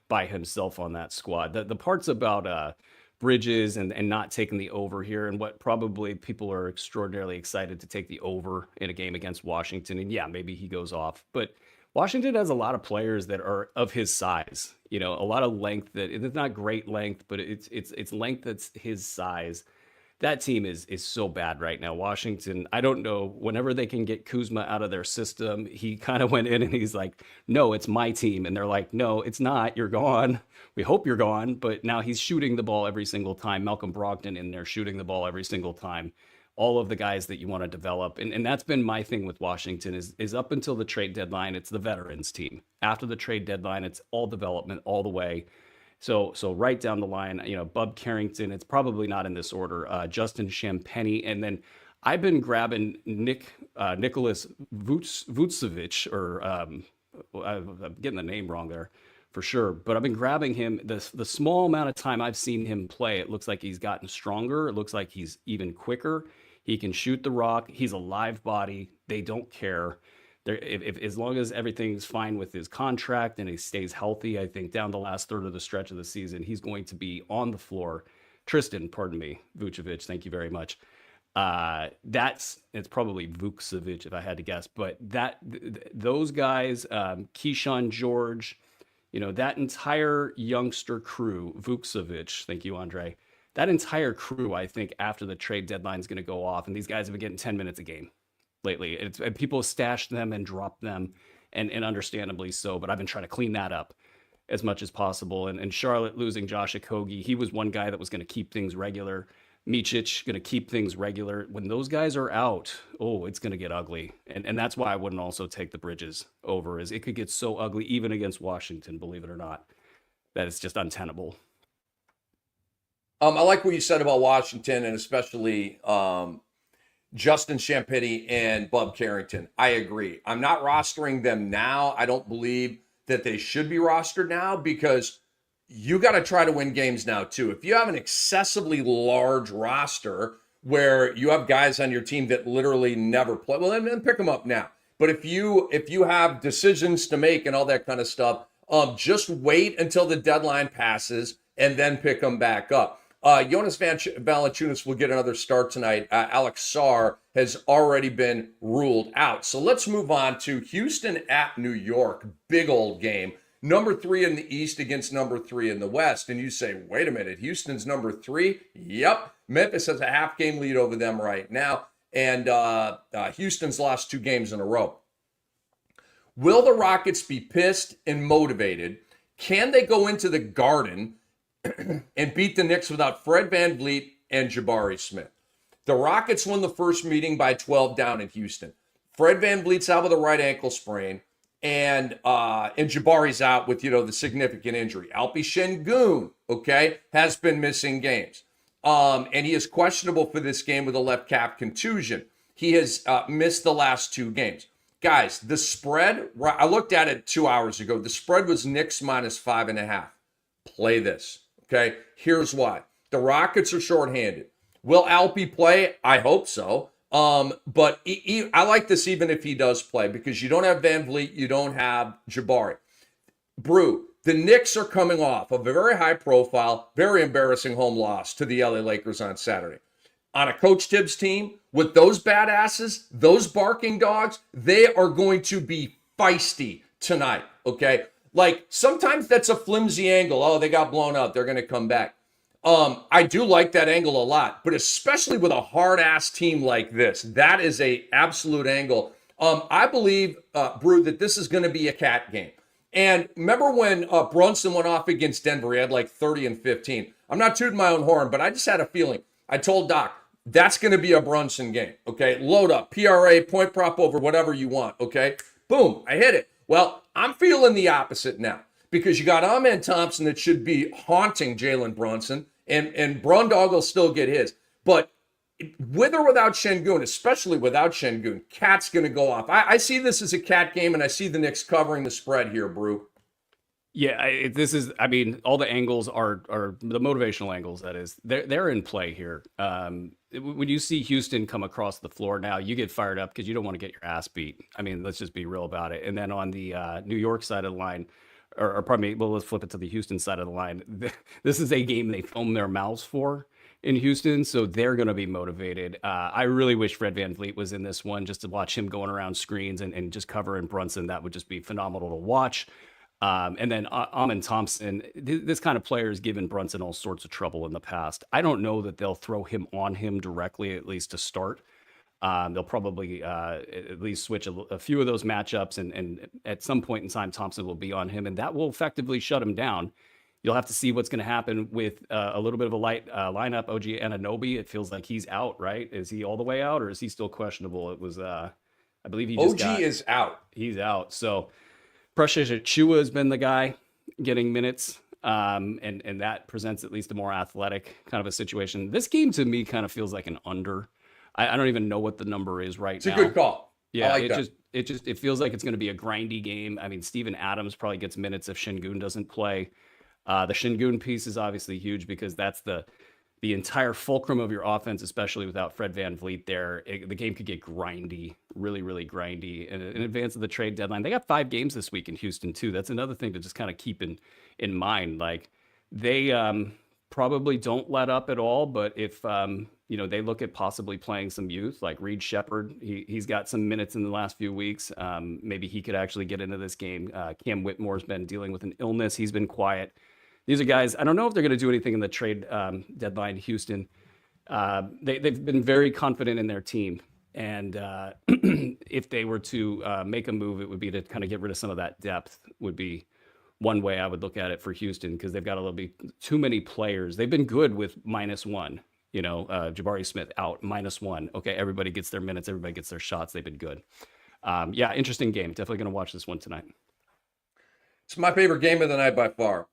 by himself on that squad. The parts about Bridges and not taking the over here, and what probably people are extraordinarily excited to take the over in a game against Washington. And yeah, maybe he goes off, but Washington has a lot of players that are of his size. You know, a lot of length that it's not great length, but it's length that's his size. That team is so bad right now. Washington, I don't know, whenever they can get Kuzma out of their system, he kind of went in and he's like, no, it's my team. And they're like, no, it's not. You're gone. We hope you're gone. But now he's shooting the ball every single time. Malcolm Brogdon in there shooting the ball every single time. All of the guys that you want to develop. And that's been my thing with Washington is up until the trade deadline, it's the veterans team. After the trade deadline, it's all development all the way. So right down the line, you know, Bub Carrington, it's probably not in this order, Justin Champagnie, and then I've been grabbing Nicholas Vucevic, or I'm getting the name wrong there for sure, but I've been grabbing him. The small amount of time I've seen him play, it looks like he's gotten stronger. It looks like he's even quicker. He can shoot the rock. He's a live body. They don't care. If as long as everything's fine with his contract and he stays healthy, I think down the last third of the stretch of the season, he's going to be on the floor. Tristan, pardon me, Vucevic, thank you very much. It's probably Vucevic if I had to guess, but those guys, Keyshawn George, you know, that entire youngster crew, Vucevic, thank you, Andre. That entire crew, I think, after the trade deadline is going to go off, and these guys have been getting 10 minutes a game lately. And people stash them and drop them, and understandably so, but I've been trying to clean that up as much as possible. And Charlotte losing Josh Okogie, he was one guy that was going to keep things regular. Micic going to keep things regular. When those guys are out, it's going to get ugly. And that's why I wouldn't also take the Bridges over, is it could get so ugly even against Washington, believe it or not, that it's just untenable. I like what you said about Washington, and especially Justin Champagnie and Bub Carrington. I agree. I'm not rostering them now. I don't believe that they should be rostered now, because you got to try to win games now too. If you have an excessively large roster where you have guys on your team that literally never play, well, then pick them up now. But if you have decisions to make and all that kind of stuff, just wait until the deadline passes and then pick them back up. Jonas Valanciunas will get another start tonight. Alex Sarr has already been ruled out. So let's move on to Houston at New York. Big old game. Number 3 in the East against number 3 in the West. And you say, wait a minute, Houston's number 3? Yep. Memphis has a half-game lead over them right now. And Houston's lost 2 games in a row. Will the Rockets be pissed and motivated? Can they go into the Garden and beat the Knicks without Fred VanVleet and Jabari Smith? The Rockets won the first meeting by 12 down in Houston. Fred VanVleet's out with a right ankle sprain, and Jabari's out with, the significant injury. Alpi Şengün, has been missing games. And he is questionable for this game with a left calf contusion. He has missed the last 2 games. Guys, the spread, I looked at it 2 hours ago. The spread was Knicks minus 5.5. Play this. Okay, here's why. The Rockets are shorthanded. Will Alpi play? I hope so. But I like this even if he does play, because you don't have VanVleet, you don't have Jabari. Brew, the Knicks are coming off of a very high profile, very embarrassing home loss to the LA Lakers on Saturday. On a Coach Tibbs team with those badasses, those barking dogs, they are going to be feisty tonight, okay? Like, sometimes that's a flimsy angle. Oh, they got blown out. They're going to come back. I do like that angle a lot, but especially with a hard-ass team like this, that is a absolute angle. I believe, Brew, that this is going to be a cat game. And remember when Brunson went off against Denver? He had like 30 and 15. I'm not tooting my own horn, but I just had a feeling. I told Doc, that's going to be a Brunson game, okay? Load up, PRA, point prop over, whatever you want, okay? Boom, I hit it. Well, I'm feeling the opposite now, because you got Amen Thompson that should be haunting Jalen Brunson, and Brundog will still get his. But with or without Şengün, especially without Şengün, Cat's going to go off. I see this as a Cat game, and I see the Knicks covering the spread here, Brew. Yeah, this is. I mean, all the angles are the motivational angles. That is, they're in play here. When you see Houston come across the floor now, you get fired up because you don't want to get your ass beat. I mean, let's just be real about it. And then on the New York side of the line, or pardon me, well, let's flip it to the Houston side of the line. This is a game they foam their mouths for in Houston, so they're going to be motivated. I really wish Fred VanVleet was in this one just to watch him going around screens and just covering Brunson. That would just be phenomenal to watch. And then Amin Thompson, this kind of player has given Brunson all sorts of trouble in the past. I don't know that they'll throw him on him directly, at least to start. They'll probably at least switch a few of those matchups, and at some point in time, Thompson will be on him, and that will effectively shut him down. You'll have to see what's going to happen with a little bit of a light lineup. OG Anunoby, it feels like he's out, right? Is he all the way out, or is he still questionable? It was, I believe he just OG is out. He's out, so Precious Achua has been the guy getting minutes, and that presents at least a more athletic kind of a situation. This game to me kind of feels like an under. I don't even know what the number is right now. It's a good call. Yeah, like it feels like it's going to be a grindy game. I mean, Steven Adams probably gets minutes if Şengün doesn't play. The Şengün piece is obviously huge because that's the entire fulcrum of your offense, especially without Fred VanVleet there. The game could get grindy, really, really grindy. And in advance of the trade deadline, they got 5 games this week in Houston too. That's another thing to just kind of keep in mind. Like they probably don't let up at all, but if they look at possibly playing some youth like Reed Shepherd, he's got some minutes in the last few weeks. Maybe he could actually get into this game. Cam Whitmore's been dealing with an illness. He's been quiet. These are guys, I don't know if they're going to do anything in the trade deadline, Houston. They've been very confident in their team. And if they were to make a move, it would be to kind of get rid of some of that depth, would be one way I would look at it for Houston, because they've got a little bit too many players. They've been good with -1, Jabari Smith out, -1. Okay, everybody gets their minutes, everybody gets their shots. They've been good. Yeah, interesting game. Definitely going to watch this one tonight. It's my favorite game of the night by far.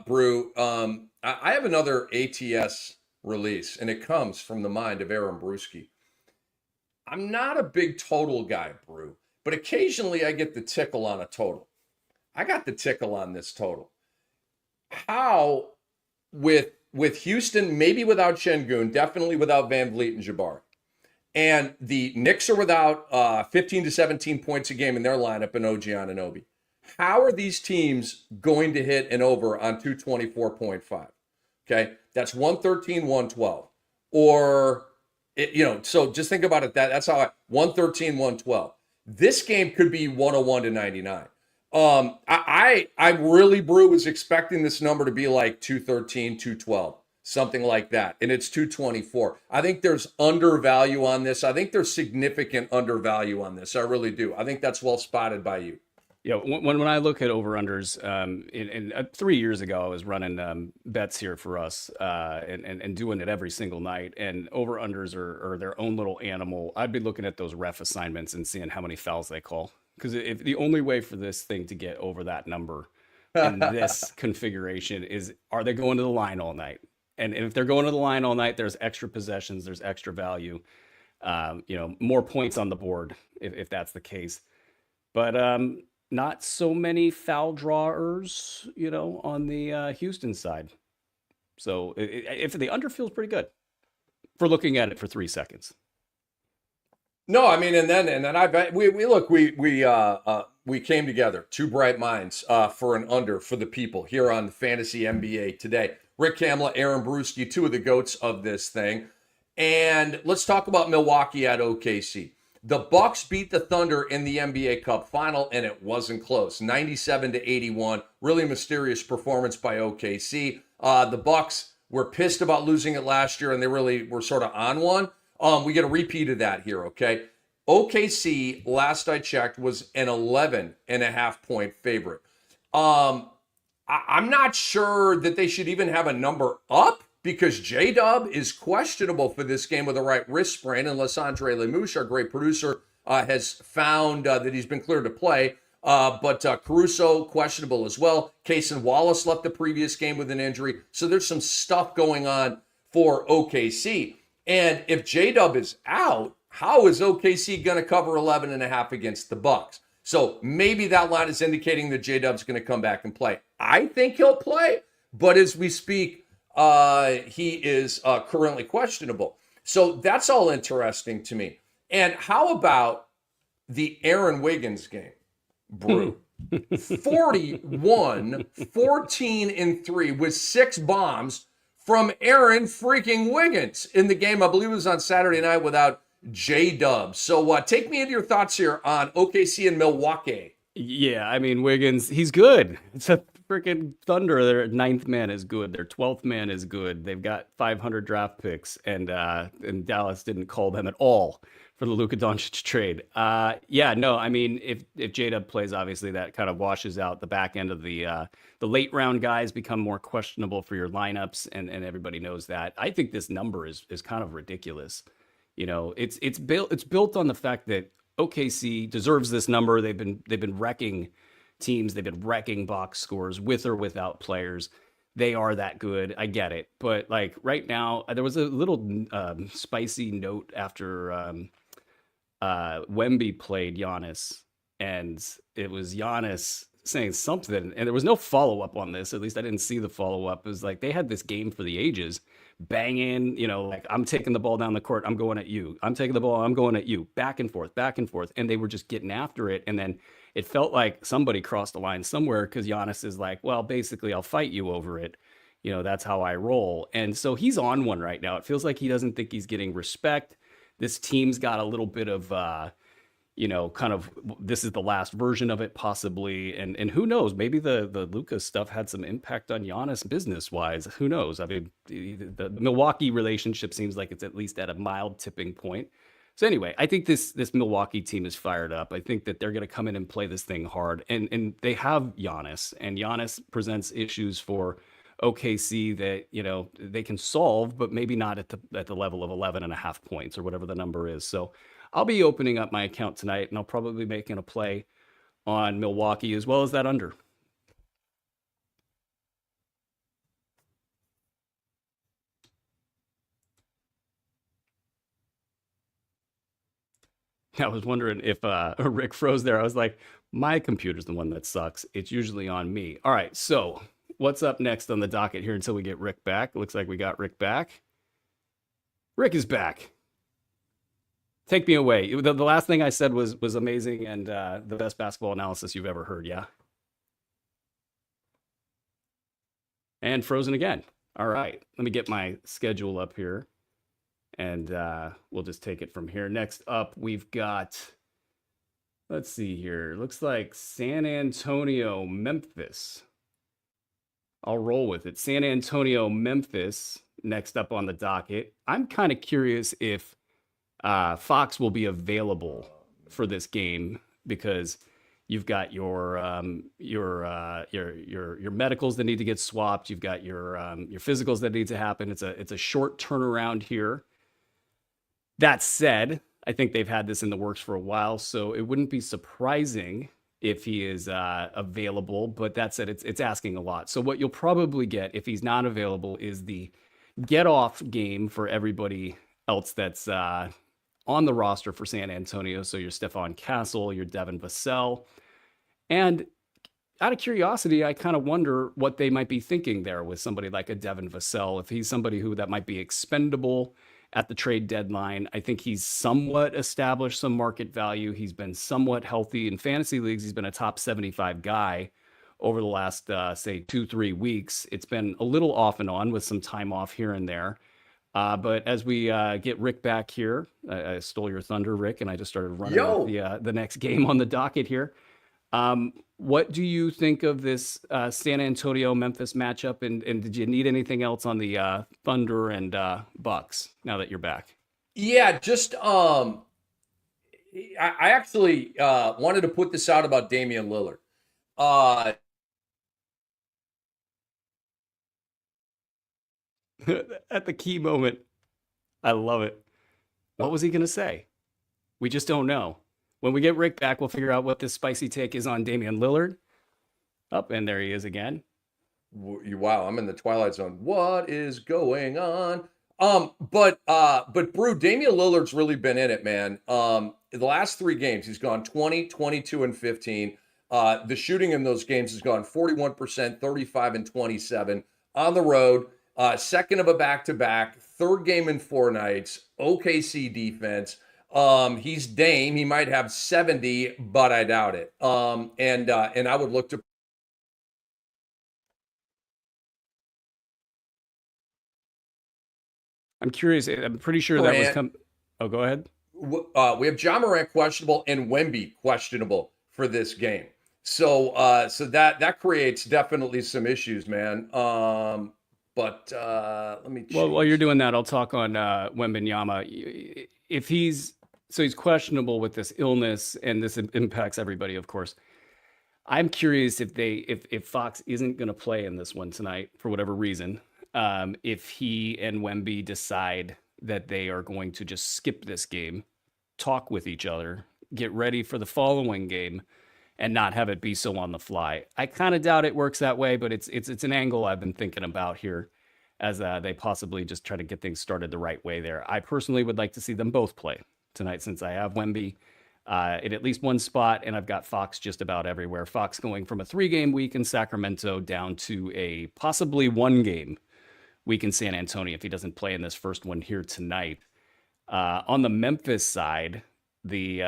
Brew, I have another ATS release, and it comes from the mind of Aaron Bruski. I'm not a big total guy, Brew, but occasionally I get the tickle on a total. I got the tickle on this total. How, with Houston, maybe without Şengün, definitely without VanVleet and Jabari, and the Knicks are without 15 to 17 points a game in their lineup and OG Anunoby. How are these teams going to hit an over on 224.5? Okay, that's 113, 112. Or, so just think about it. That's how 113, 112. This game could be 101 to 99. I really, Brew, was expecting this number to be like 213, 212, something like that. And it's 224. I think there's undervalue on this. I think there's significant undervalue on this. I really do. I think that's well spotted by you. Yeah, when I look at over-unders, 3 years ago, I was running bets here for us and doing it every single night. And over-unders are their own little animal. I'd be looking at those ref assignments and seeing how many fouls they call. Because if the only way for this thing to get over that number in this configuration is, are they going to the line all night? And if they're going to the line all night, there's extra possessions, there's extra value, more points on the board if that's the case. But not so many foul drawers, on the Houston side. So if the under feels pretty good for looking at it for 3 seconds. No, I mean, and then I bet we came together, two bright minds, for an under for the people here on the Fantasy NBA today. Rick Kamla, Aaron Bruski, two of the goats of this thing. And let's talk about Milwaukee at OKC. The Bucks beat the Thunder in the NBA Cup final, and it wasn't close. 97 to 81. Really mysterious performance by OKC. The Bucks were pissed about losing it last year, and they really were sort of on one. We get a repeat of that here, okay? OKC, last I checked, was an 11.5-point favorite. I'm not sure that they should even have a number up, because J-Dub is questionable for this game with a right wrist sprain, unless Andre Lemouche, our great producer, has found that he's been cleared to play. But Caruso, questionable as well. Cason Wallace left the previous game with an injury. So there's some stuff going on for OKC. And if J-Dub is out, how is OKC going to cover 11.5 against the Bucks? So maybe that line is indicating that J-Dub's going to come back and play. I think he'll play, but as we speak, he is currently questionable. So that's all interesting to me. And how about the Aaron Wiggins game, Brew? 41, 14, and 3 with 6 bombs from Aaron freaking Wiggins in the game. I believe it was on Saturday night without J-Dub. So take me into your thoughts here on OKC and Milwaukee. Yeah, I mean, Wiggins, he's good. It's a freaking Thunder. Their 9th man is good. Their 12th man is good. They've got 500 draft picks, and Dallas didn't call them at all for the Luka Doncic trade. Yeah, no, I mean, if J-Dub plays, obviously that kind of washes out the back end of the late round guys become more questionable for your lineups, and everybody knows that. I think this number is kind of ridiculous. You know, it's built on the fact that OKC deserves this number. They've been wrecking teams. They've been wrecking box scores with or without players. They are that good. I get it. But like right now, there was a little spicy note after Wemby played Giannis, and it was Giannis saying something, and there was no follow-up on this. At least I didn't see the follow-up. It was like they had this game for the ages, banging, you know, like, I'm taking the ball down the court, I'm going at you. I'm taking the ball, I'm going at you. Back and forth, and they were just getting after it. And then it felt like somebody crossed the line somewhere, because Giannis is like, well, basically, I'll fight you over it. You know, that's how I roll. And so he's on one right now. It feels like he doesn't think he's getting respect. This team's got a little bit of, you know, kind of, this is the last version of it, possibly. And who knows? Maybe the Luka stuff had some impact on Giannis business-wise. Who knows? I mean, the Milwaukee relationship seems like it's at least at a mild tipping point. So anyway, I think this Milwaukee team is fired up. I think that they're going to come in and play this thing hard. And they have Giannis, and Giannis presents issues for OKC that, you know, they can solve, but maybe not at the level of 11.5 points or whatever the number is. So I'll be opening up my account tonight, and I'll probably be making a play on Milwaukee as well as that under. I was wondering if Rick froze there. I was like, my computer's the one that sucks. It's usually on me. All right, so what's up next on the docket here until we get Rick back? Looks like we got Rick back. Rick is back. Take me away. The last thing I said was amazing and the best basketball analysis you've ever heard, yeah? And frozen again. All right, let me get my schedule up here, and we'll just take it from here. Next up, we've got, let's see here. Looks like San Antonio, Memphis. I'll roll with it. San Antonio, Memphis, next up on the docket. I'm kind of curious if Fox will be available for this game, because you've got your medicals that need to get swapped. You've got your physicals that need to happen. It's a short turnaround here. That said, I think they've had this in the works for a while, so it wouldn't be surprising if he is available. But that said, it's asking a lot. So what you'll probably get if he's not available is the get off game for everybody else that's on the roster for San Antonio. So your Stephon Castle, your Devin Vassell. And out of curiosity, I kind of wonder what they might be thinking there with somebody like a Devin Vassell. If he's somebody that might be expendable at the trade deadline. I think he's somewhat established some market value. He's been somewhat healthy in fantasy leagues. He's been a top 75 guy over the last, say, 2-3 weeks. It's been a little off and on with some time off here and there. But as we get Rick back here, I stole your thunder, Rick, and I just started running with the next game on the docket here. What do you think of this San Antonio-Memphis matchup? And did you need anything else on the Thunder and Bucks now that you're back? Yeah, just I actually wanted to put this out about Damian Lillard. At the key moment. I love it. What was he going to say? We just don't know. When we get Rick back, we'll figure out what this spicy take is on Damian Lillard. Up, and there he is again. Wow, I'm in the twilight zone. What is going on? But Brew, Damian Lillard's really been in it, man. The last 3 games, he's gone 20, 22, and 15. The shooting in those games has gone 41%, 35, and 27 on the road. Second of a back-to-back, third game in 4 nights. OKC defense. He's Dame. He might have 70, but I doubt it. And I would look to I'm curious. I'm pretty sure that was Morant. come. Oh, go ahead. We have John Morant questionable and Wemby questionable for this game. So that creates definitely some issues, man. But let me Well, while you're change. doing that, I'll talk on Wembenyama. If he's questionable with this illness, and this impacts everybody, of course. I'm curious if Fox isn't going to play in this one tonight for whatever reason. If he and Wemby decide that they are going to just skip this game, talk with each other, get ready for the following game, and not have it be so on the fly. I kind of doubt it works that way, but it's an angle I've been thinking about here as they possibly just try to get things started the right way there. I personally would like to see them both play tonight since I have Wemby in at least one spot, and I've got Fox just about everywhere. Fox going from a 3-game week in Sacramento down to a possibly 1-game week in San Antonio if he doesn't play in this first one here tonight. On the Memphis side, the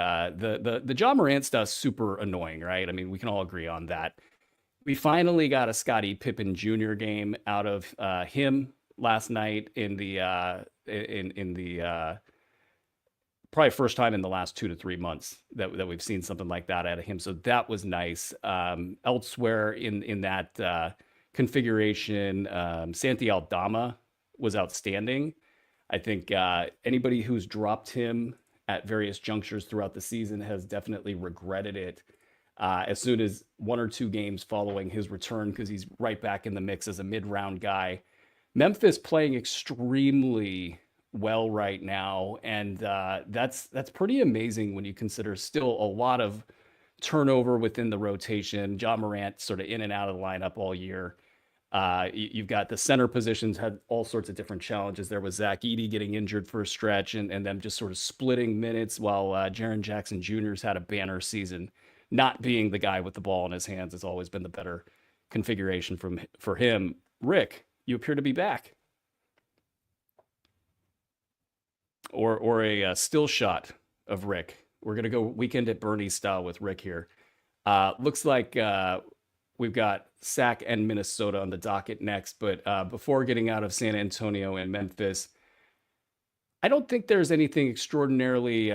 John Morant stuff's super annoying, right? I mean, we can all agree on that. We finally got a Scottie Pippen Jr. game out of him last night in the probably first time in the last 2 to 3 months that we've seen something like that out of him. So that was nice. Elsewhere in that configuration, Santi Aldama was outstanding. I think anybody who's dropped him at various junctures throughout the season has definitely regretted it as soon as 1 or 2 games following his return, because he's right back in the mix as a mid-round guy. Memphis playing extremely well right now, and that's pretty amazing when you consider still a lot of turnover within the rotation. John Morant sort of in and out of the lineup all year. You've got the center positions had all sorts of different challenges. There was Zach Edey getting injured for a stretch and them just sort of splitting minutes while Jaren Jackson Jr.'s had a banner season. Not being the guy with the ball in his hands has always been the better configuration for him. Rick, you appear to be back. Or a still shot of Rick. We're going to go weekend at Bernie style with Rick here. Looks like we've got Sac and Minnesota on the docket next. But before getting out of San Antonio and Memphis, I don't think there's anything extraordinarily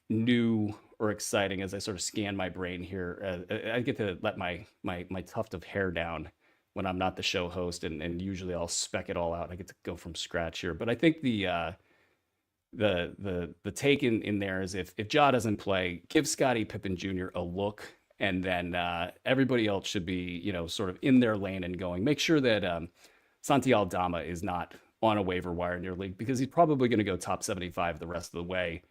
new or exciting as I sort of scan my brain here. I get to let my tuft of hair down when I'm not the show host, and usually I'll spec it all out. I get to go from scratch here. But I think the take in there is if Ja doesn't play, give Scottie Pippen Jr. a look, and then everybody else should be sort of in their lane and going. Make sure that Santi Aldama is not on a waiver wire in your league, because he's probably going to go top 75 the rest of the way,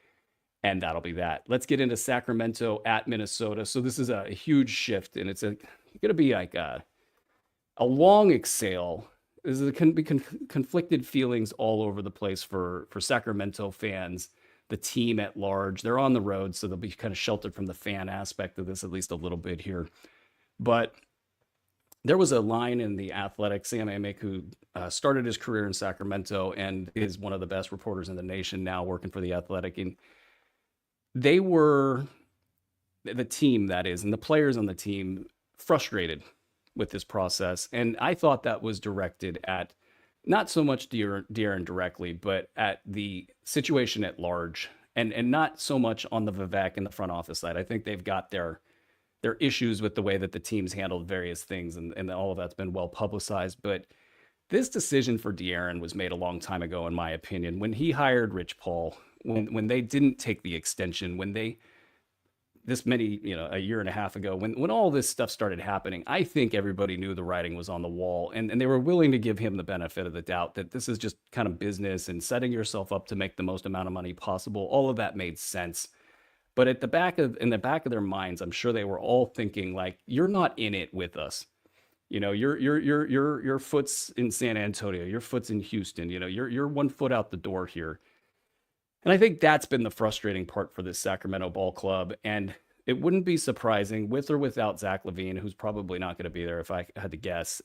and that'll be that. Let's get into Sacramento at Minnesota. So this is a huge shift, and it's going to be like a long exhale. There can be conflicted feelings all over the place for Sacramento fans, the team at large. They're on the road, so they'll be kind of sheltered from the fan aspect of this at least a little bit here. But there was a line in The Athletic, Sam Amick, who started his career in Sacramento and is one of the best reporters in the nation now, working for The Athletic. And they were, the team that is, and the players on the team, frustrated with this process. And I thought that was directed at not so much De'Aaron directly, but at the situation at large, and not so much on the Vivek and the front office side. I think they've got their issues with the way that the team's handled various things, and all of that's been well publicized. But this decision for De'Aaron was made a long time ago, in my opinion. When he hired Rich Paul, when they didn't take the extension, when they a year and a half ago, when all this stuff started happening, I think everybody knew the writing was on the wall, and they were willing to give him the benefit of the doubt that this is just kind of business and setting yourself up to make the most amount of money possible. All of that made sense. But in the back of their minds, I'm sure they were all thinking, like, you're not in it with us. Your foot's in San Antonio, your foot's in Houston. You're 1 foot out the door here. And I think that's been the frustrating part for this Sacramento ball club. And it wouldn't be surprising, with or without Zach LaVine, who's probably not going to be there if I had to guess.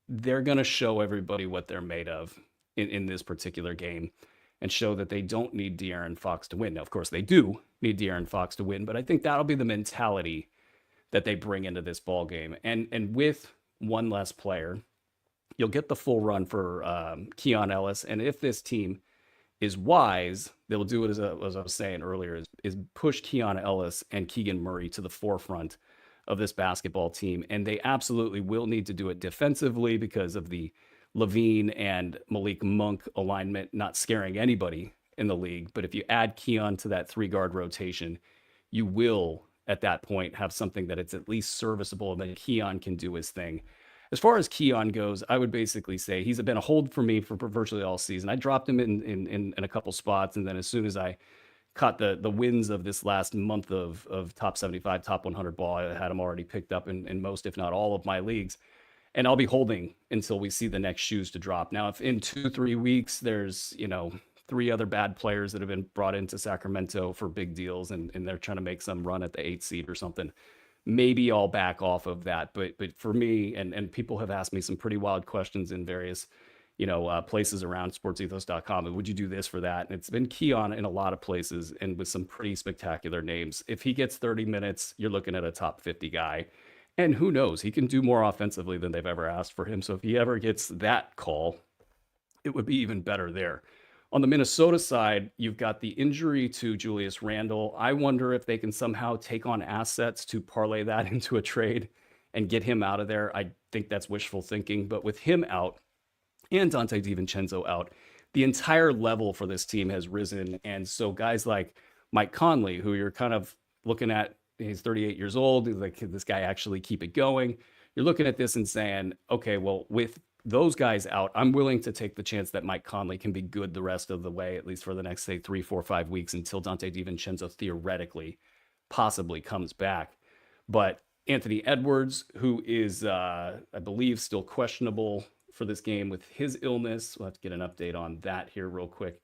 They're going to show everybody what they're made of in this particular game and show that they don't need De'Aaron Fox to win. Now, of course, they do need De'Aaron Fox to win, but I think that'll be the mentality that they bring into this ball game. And with one less player, you'll get the full run for Keon Ellis. And if this team is wise, they'll do it as I was saying earlier, is push Keon Ellis and Keegan Murray to the forefront of this basketball team. And they absolutely will need to do it defensively because of the LaVine and Malik Monk alignment not scaring anybody in the league. But if you add Keon to that 3-guard rotation, you will at that point have something that it's at least serviceable and then Keon can do his thing. As far as Keon goes, I would basically say he's been a hold for me for virtually all season. I dropped him in a couple spots, and then as soon as I caught the wins of this last month of top 75, top 100 ball, I had him already picked up in most, if not all, of my leagues. And I'll be holding until we see the next shoes to drop. Now, if in 2-3 weeks there's 3 other bad players that have been brought into Sacramento for big deals, and they're trying to make some run at the 8th seed or something, maybe I'll back off of that. But for me, and people have asked me some pretty wild questions in various places around sportsethos.com. And would you do this for that? And it's been Keon in a lot of places and with some pretty spectacular names. If he gets 30 minutes, you're looking at a top 50 guy. And who knows, he can do more offensively than they've ever asked for him. So if he ever gets that call, it would be even better there. On the Minnesota side, you've got the injury to Julius Randle. I wonder if they can somehow take on assets to parlay that into a trade and get him out of there. I think that's wishful thinking. But with him out and Dante DiVincenzo out, the entire level for this team has risen. And so guys like Mike Conley, who you're kind of looking at, he's 38 years old. He's like, can this guy actually keep it going? You're looking at this and saying, okay, well, with those guys out, I'm willing to take the chance that Mike Conley can be good the rest of the way, at least for the next, say, 3, 4, 5 weeks until Dante DiVincenzo theoretically possibly comes back. But Anthony Edwards, who is, I believe, still questionable for this game with his illness. We'll have to get an update on that here real quick.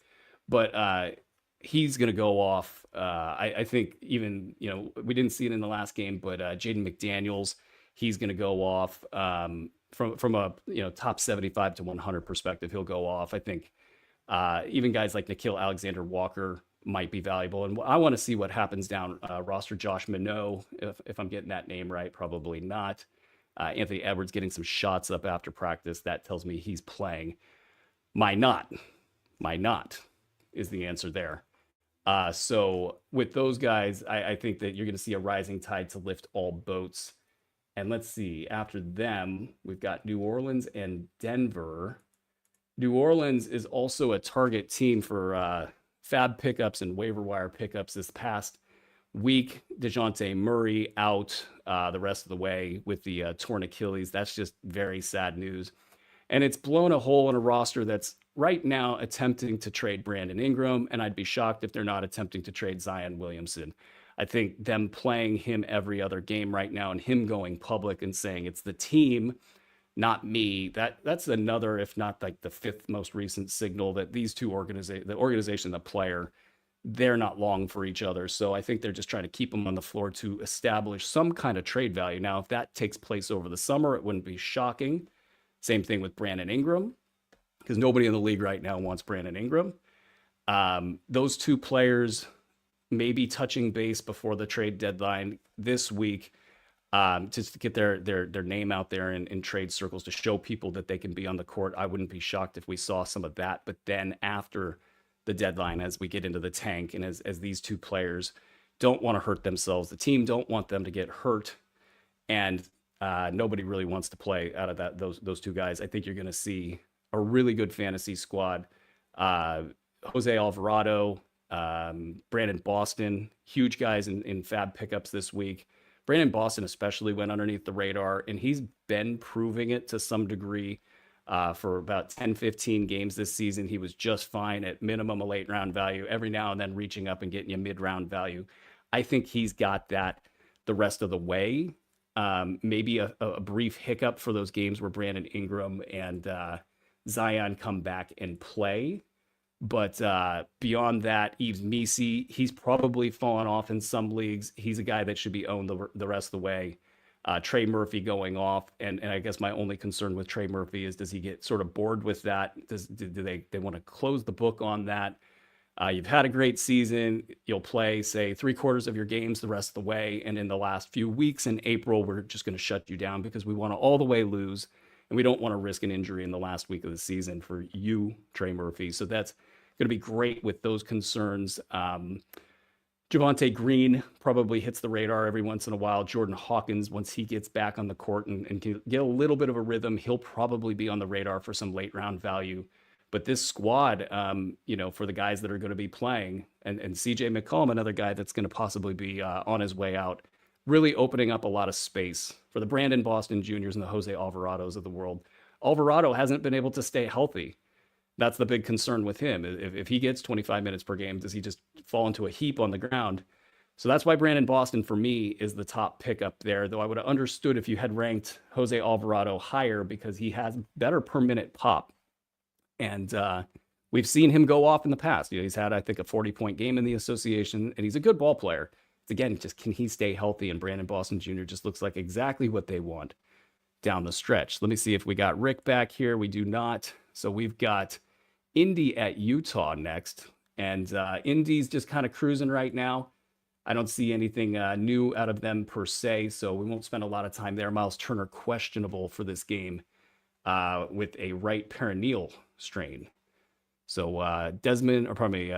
But he's going to go off. I think even, we didn't see it in the last game, but Jaden McDaniels, he's going to go off. From a top 75 to 100 perspective, he'll go off. I think even guys like Nickeil Alexander-Walker might be valuable. And I want to see what happens down roster. Josh Minot, if I'm getting that name right, probably not. Anthony Edwards getting some shots up after practice. That tells me he's playing. Might not is the answer there. So with those guys, I think that you're going to see a rising tide to lift all boats. And let's see, after them, we've got New Orleans and Denver. New Orleans is also a target team for fab pickups and waiver wire pickups this past week. DeJounte Murray out the rest of the way with the torn Achilles. That's just very sad news. And it's blown a hole in a roster that's right now attempting to trade Brandon Ingram, and I'd be shocked if they're not attempting to trade Zion Williamson. I think them playing him every other game right now and him going public and saying it's the team, not me, that's another, if not like the 5th most recent signal that these two the organization, the player, they're not long for each other. So I think they're just trying to keep them on the floor to establish some kind of trade value. Now, if that takes place over the summer, it wouldn't be shocking. Same thing with Brandon Ingram, because nobody in the league right now wants Brandon Ingram. Those two players maybe touching base before the trade deadline this week, just to get their name out there in trade circles to show people that they can be on the court. I wouldn't be shocked if we saw some of that. But then after the deadline, as we get into the tank, and as these two players don't want to hurt themselves, the team don't want them to get hurt, and nobody really wants to play out of those two guys. I think you're going to see a really good fantasy squad. Jose Alvarado, Brandon Boston, huge guys in fab pickups this week. Brandon Boston especially went underneath the radar, and he's been proving it to some degree for about 10-15 games this season. He was just fine at minimum a late round value, every now and then reaching up and getting you mid-round value. I think he's got that the rest of the way. Maybe a brief hiccup for those games where Brandon Ingram and Zion come back and play. But beyond that, Yves Missi, he's probably fallen off in some leagues. He's a guy that should be owned the rest of the way. Trey Murphy going off, and I guess my only concern with Trey Murphy is, does he get sort of bored with that? Do they want to close the book on that? You've had a great season. You'll play, say, 3/4 of your games the rest of the way, and in the last few weeks in April, we're just going to shut you down because we want to all the way lose, and we don't want to risk an injury in the last week of the season for you, Trey Murphy. So that's going to be great with those concerns. Javonte Green probably hits the radar every once in a while. Jordan Hawkins, once he gets back on the court and can get a little bit of a rhythm, he'll probably be on the radar for some late round value. But this squad, for the guys that are going to be playing, and CJ McCollum, another guy that's going to possibly be on his way out, really opening up a lot of space for the Brandon Boston Juniors and the Jose Alvarados of the world. Alvarado hasn't been able to stay healthy. That's the big concern with him. If he gets 25 minutes per game, does he just fall into a heap on the ground? So that's why Brandon Boston, for me, is the top pick up there, though I would have understood if you had ranked Jose Alvarado higher because he has better per minute pop. And we've seen him go off in the past. He's had, I think, a 40-point game in the association, and he's a good ball player. Again, just can he stay healthy? And Brandon Boston Jr. just looks like exactly what they want down the stretch. Let me see if we got Rick back here. We do not. So we've got Indy at Utah next, and Indy's just kind of cruising right now. I don't see anything new out of them per se, so we won't spend a lot of time there. Miles Turner questionable for this game with a right perineal strain. So Desmond, or pardon me,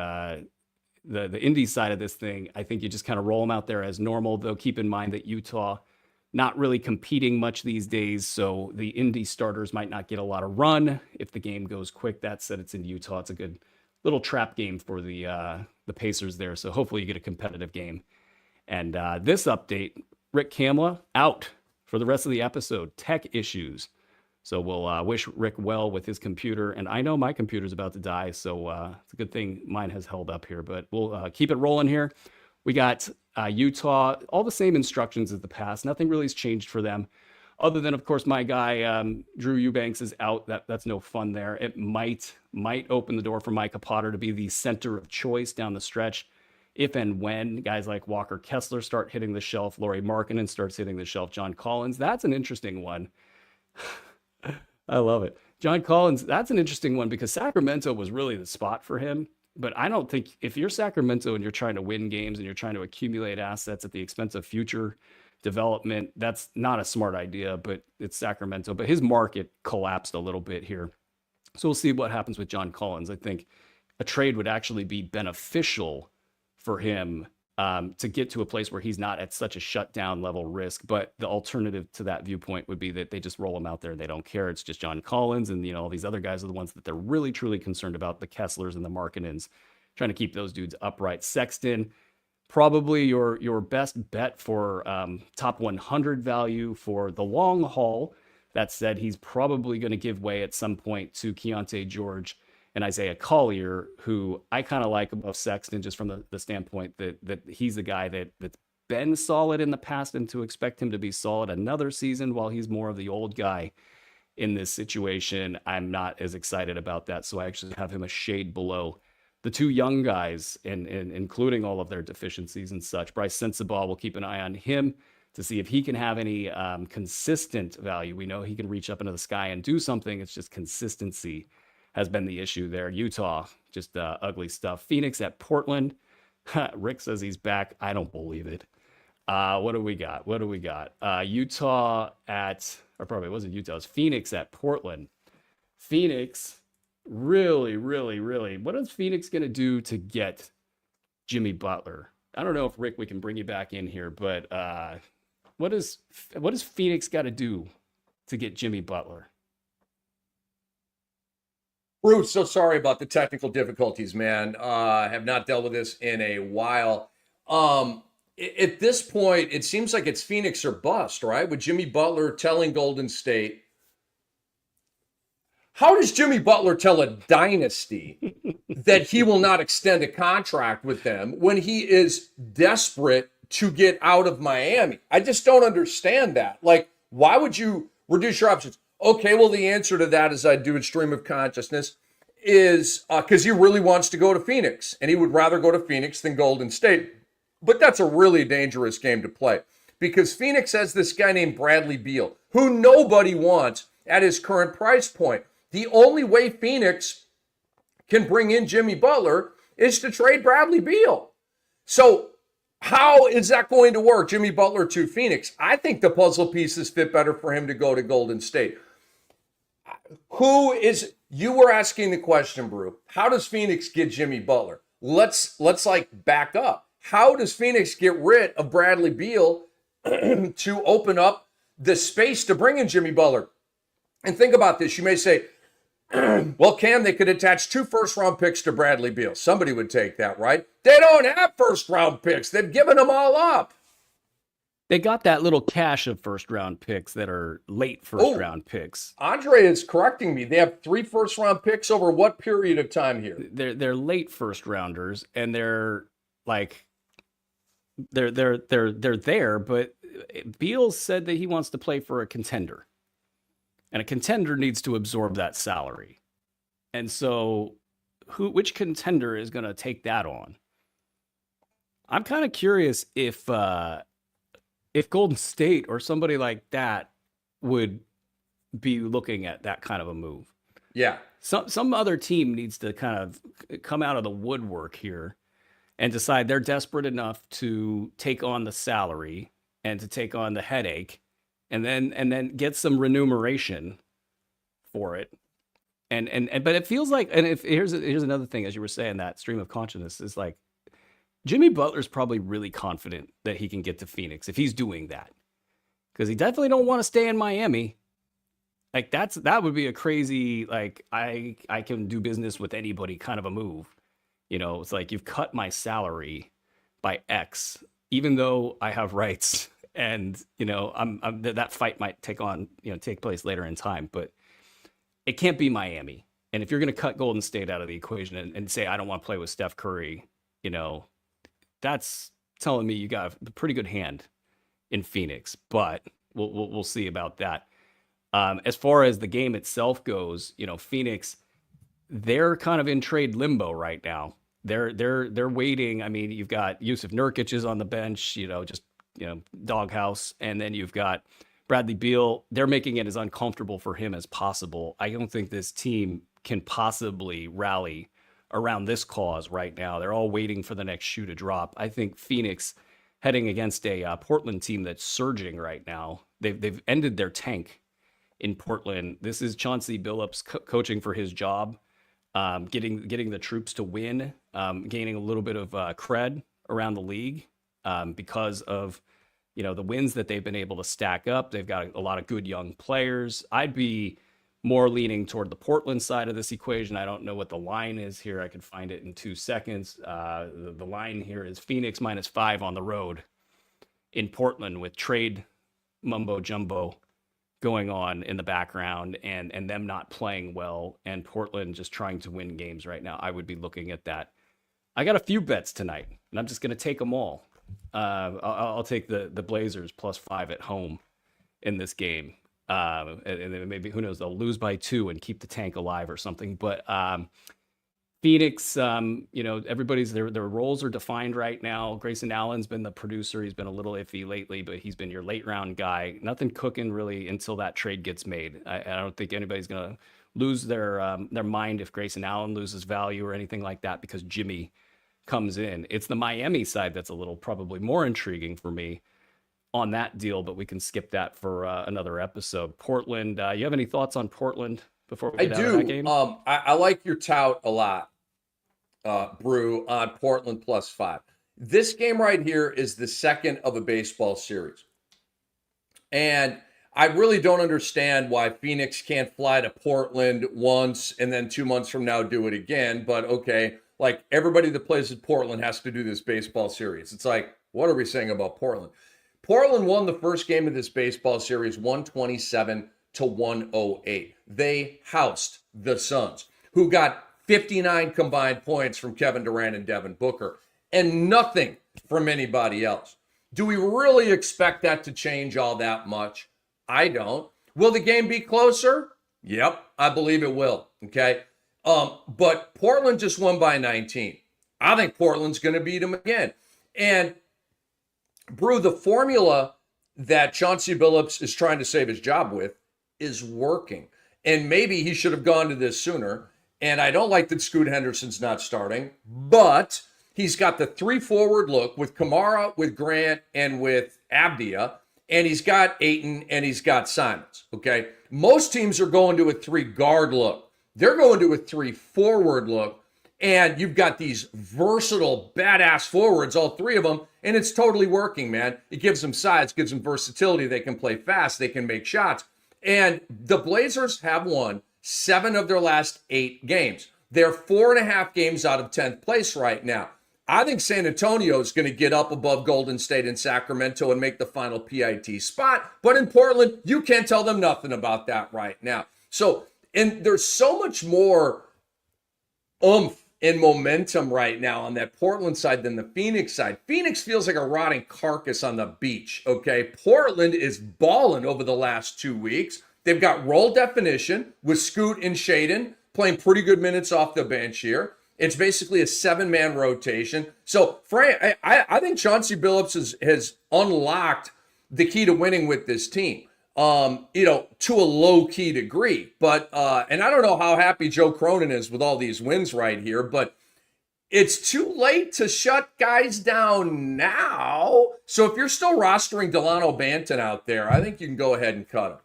the Indy side of this thing, I think you just kind of roll them out there as normal, though keep in mind that Utah not really competing much these days, so the Indy starters might not get a lot of run if the game goes quick. That said, it's in Utah. It's a good little trap game for the Pacers there, so hopefully you get a competitive game. And this update, Rick Kamla out for the rest of the episode. Tech issues. So we'll wish Rick well with his computer, and I know my computer's about to die, so it's a good thing mine has held up here, but we'll keep it rolling here. We got Utah, all the same instructions as the past. Nothing really has changed for them, other than, of course, my guy Drew Eubanks is out. That's no fun there. It might open the door for Micah Potter to be the center of choice down the stretch, if and when guys like Walker Kessler start hitting the shelf, Lauri Markkanen starts hitting the shelf, John Collins. That's an interesting one. I love it. John Collins, that's an interesting one because Sacramento was really the spot for him. But I don't think if you're Sacramento and you're trying to win games and you're trying to accumulate assets at the expense of future development, that's not a smart idea, but it's Sacramento. But his market collapsed a little bit here. So we'll see what happens with John Collins. I think a trade would actually be beneficial for him to get to a place where he's not at such a shutdown level risk. But the alternative to that viewpoint would be that they just roll him out there and they don't care. It's just John Collins, and all these other guys are the ones that they're really truly concerned about, the Kesslers and the Markkanens, trying to keep those dudes upright. Sexton, probably your best bet for top 100 value for the long haul. That said, he's probably going to give way at some point to Keontae George and Isaiah Collier, who I kind of like above Sexton just from the standpoint that he's the guy that's been solid in the past, and to expect him to be solid another season while he's more of the old guy in this situation, I'm not as excited about that. So I actually have him a shade below the two young guys, and including all of their deficiencies and such. Bryce Sensabaugh, we'll keep an eye on him to see if he can have any consistent value. We know he can reach up into the sky and do something. It's just consistency has been the issue there. Utah, just ugly stuff. Phoenix at Portland. Rick says he's back. I don't believe it. What do we got? Utah at, or probably it wasn't Utah, it was Phoenix at Portland. Phoenix, really, what is Phoenix going to do to get Jimmy Butler? I don't know if, Rick, we can bring you back in here, but what does Phoenix got to do to get Jimmy Butler? Bruce, so sorry about the technical difficulties, man. Have not dealt with this in a while. At this point, it seems like it's Phoenix or bust, right? With Jimmy Butler telling Golden State. How does Jimmy Butler tell a dynasty that he will not extend a contract with them when he is desperate to get out of Miami. I just don't understand that. Like, why would you reduce your options? Okay, well, the answer to that, as I do in stream of consciousness, is because he really wants to go to Phoenix, and he would rather go to Phoenix than Golden State. But that's a really dangerous game to play because Phoenix has this guy named Bradley Beal, who nobody wants at his current price point. The only way Phoenix can bring in Jimmy Butler is to trade Bradley Beal. So how is that going to work, Jimmy Butler to Phoenix? I think the puzzle pieces fit better for him to go to Golden State. You were asking the question, Brew, how does Phoenix get Jimmy Butler? Let's like back up. How does Phoenix get rid of Bradley Beal to open up the space to bring in Jimmy Butler? And think about this. You may say, well, Cam, they could attach 2 first-round picks to Bradley Beal. Somebody would take that, right? They don't have first-round picks. They've given them all up. They got that little cache of first-round picks that are late first-round picks. Andre is correcting me. They have 3 first-round picks over what period of time here? They're late first-rounders, and they're like they're there. But Beal said that he wants to play for a contender. And a contender needs to absorb that salary. And so which contender is going to take that on? I'm kind of curious if Golden State or somebody like that would be looking at that kind of a move. Yeah. Some other team needs to kind of come out of the woodwork here and decide they're desperate enough to take on the salary and to take on the headache. And then get some remuneration for it, but it feels like, and if here's another thing, as you were saying, that stream of consciousness is like Jimmy Butler's probably really confident that he can get to Phoenix if he's doing that, because he definitely don't want to stay in Miami. Like that would be a crazy, like I can do business with anybody kind of a move. It's like you've cut my salary by X, even though I have rights. And that fight might take place later in time, but it can't be Miami. And if you're going to cut Golden State out of the equation and say I don't want to play with Steph Curry, that's telling me you got a pretty good hand in Phoenix. But we'll see about that. As far as the game itself goes, Phoenix, they're kind of in trade limbo right now. They're waiting. I mean, you've got Yusuf Nurkic is on the bench, doghouse. And then you've got Bradley Beal. They're making it as uncomfortable for him as possible. I don't think this team can possibly rally around this cause right now. They're all waiting for the next shoe to drop. I think Phoenix heading against a Portland team that's surging right now. They've ended their tank in Portland. This is Chauncey Billups coaching for his job, getting the troops to win, gaining a little bit of cred around the league. Because of, the wins that they've been able to stack up. They've got a lot of good young players. I'd be more leaning toward the Portland side of this equation. I don't know what the line is here. I could find it in 2 seconds. The line here is Phoenix -5 on the road in Portland, with trade mumbo jumbo going on in the background and them not playing well, and Portland just trying to win games right now. I would be looking at that. I got a few bets tonight, and I'm just going to take them all. I'll take the Blazers +5 at home in this game. And then maybe, who knows, they'll lose by 2 and keep the tank alive or something. But Phoenix, everybody's, their roles are defined right now. Grayson Allen's been the producer. He's been a little iffy lately, but he's been your late round guy. Nothing cooking really until that trade gets made. I don't think anybody's going to lose their mind if Grayson Allen loses value or anything like that because Jimmy comes in. It's the Miami side that's a little probably more intriguing for me on that deal, but we can skip that for another episode. Portland, you have any thoughts on Portland before we get out of that game? I like your tout a lot, Brew, on Portland +5. This game right here is the second of a baseball series. And I really don't understand why Phoenix can't fly to Portland once and then 2 months from now do it again. But okay, like everybody that plays in Portland has to do this baseball series. It's like, what are we saying about Portland? Portland won the first game of this baseball series 127-108. They housed the Suns, who got 59 combined points from Kevin Durant and Devin Booker, and nothing from anybody else. Do we really expect that to change all that much? I don't. Will the game be closer? Yep, I believe it will. Okay. But Portland just won by 19. I think Portland's going to beat them again. And Brew, the formula that Chauncey Billups is trying to save his job with is working. And maybe he should have gone to this sooner. And I don't like that Scoot Henderson's not starting, but he's got the 3 forward look with Kamara, with Grant, and with Abdia. And he's got Ayton and he's got Simons. Okay. Most teams are going to a 3 guard look. They're going to a 3 forward look. And you've got these versatile, badass forwards, all 3 of them, and it's totally working, man. It gives them size, gives them versatility. They can play fast. They can make shots. And the Blazers have won 7 of their last 8 games. They're 4.5 games out of 10th place right now. I think San Antonio is going to get up above Golden State and Sacramento and make the final PIT spot. But in Portland, you can't tell them nothing about that right now. So, and there's so much more oomph and momentum right now on that Portland side than the Phoenix side. Phoenix feels like a rotting carcass on the beach, okay? Portland is balling over the last 2 weeks. They've got role definition with Scoot and Shaden playing pretty good minutes off the bench here. It's basically a 7-man rotation. So, Frank, I think Chauncey Billups has unlocked the key to winning with this team. To a low-key degree. But, and I don't know how happy Joe Cronin is with all these wins right here, but it's too late to shut guys down now. So if you're still rostering Delano Banton out there, I think you can go ahead and cut him.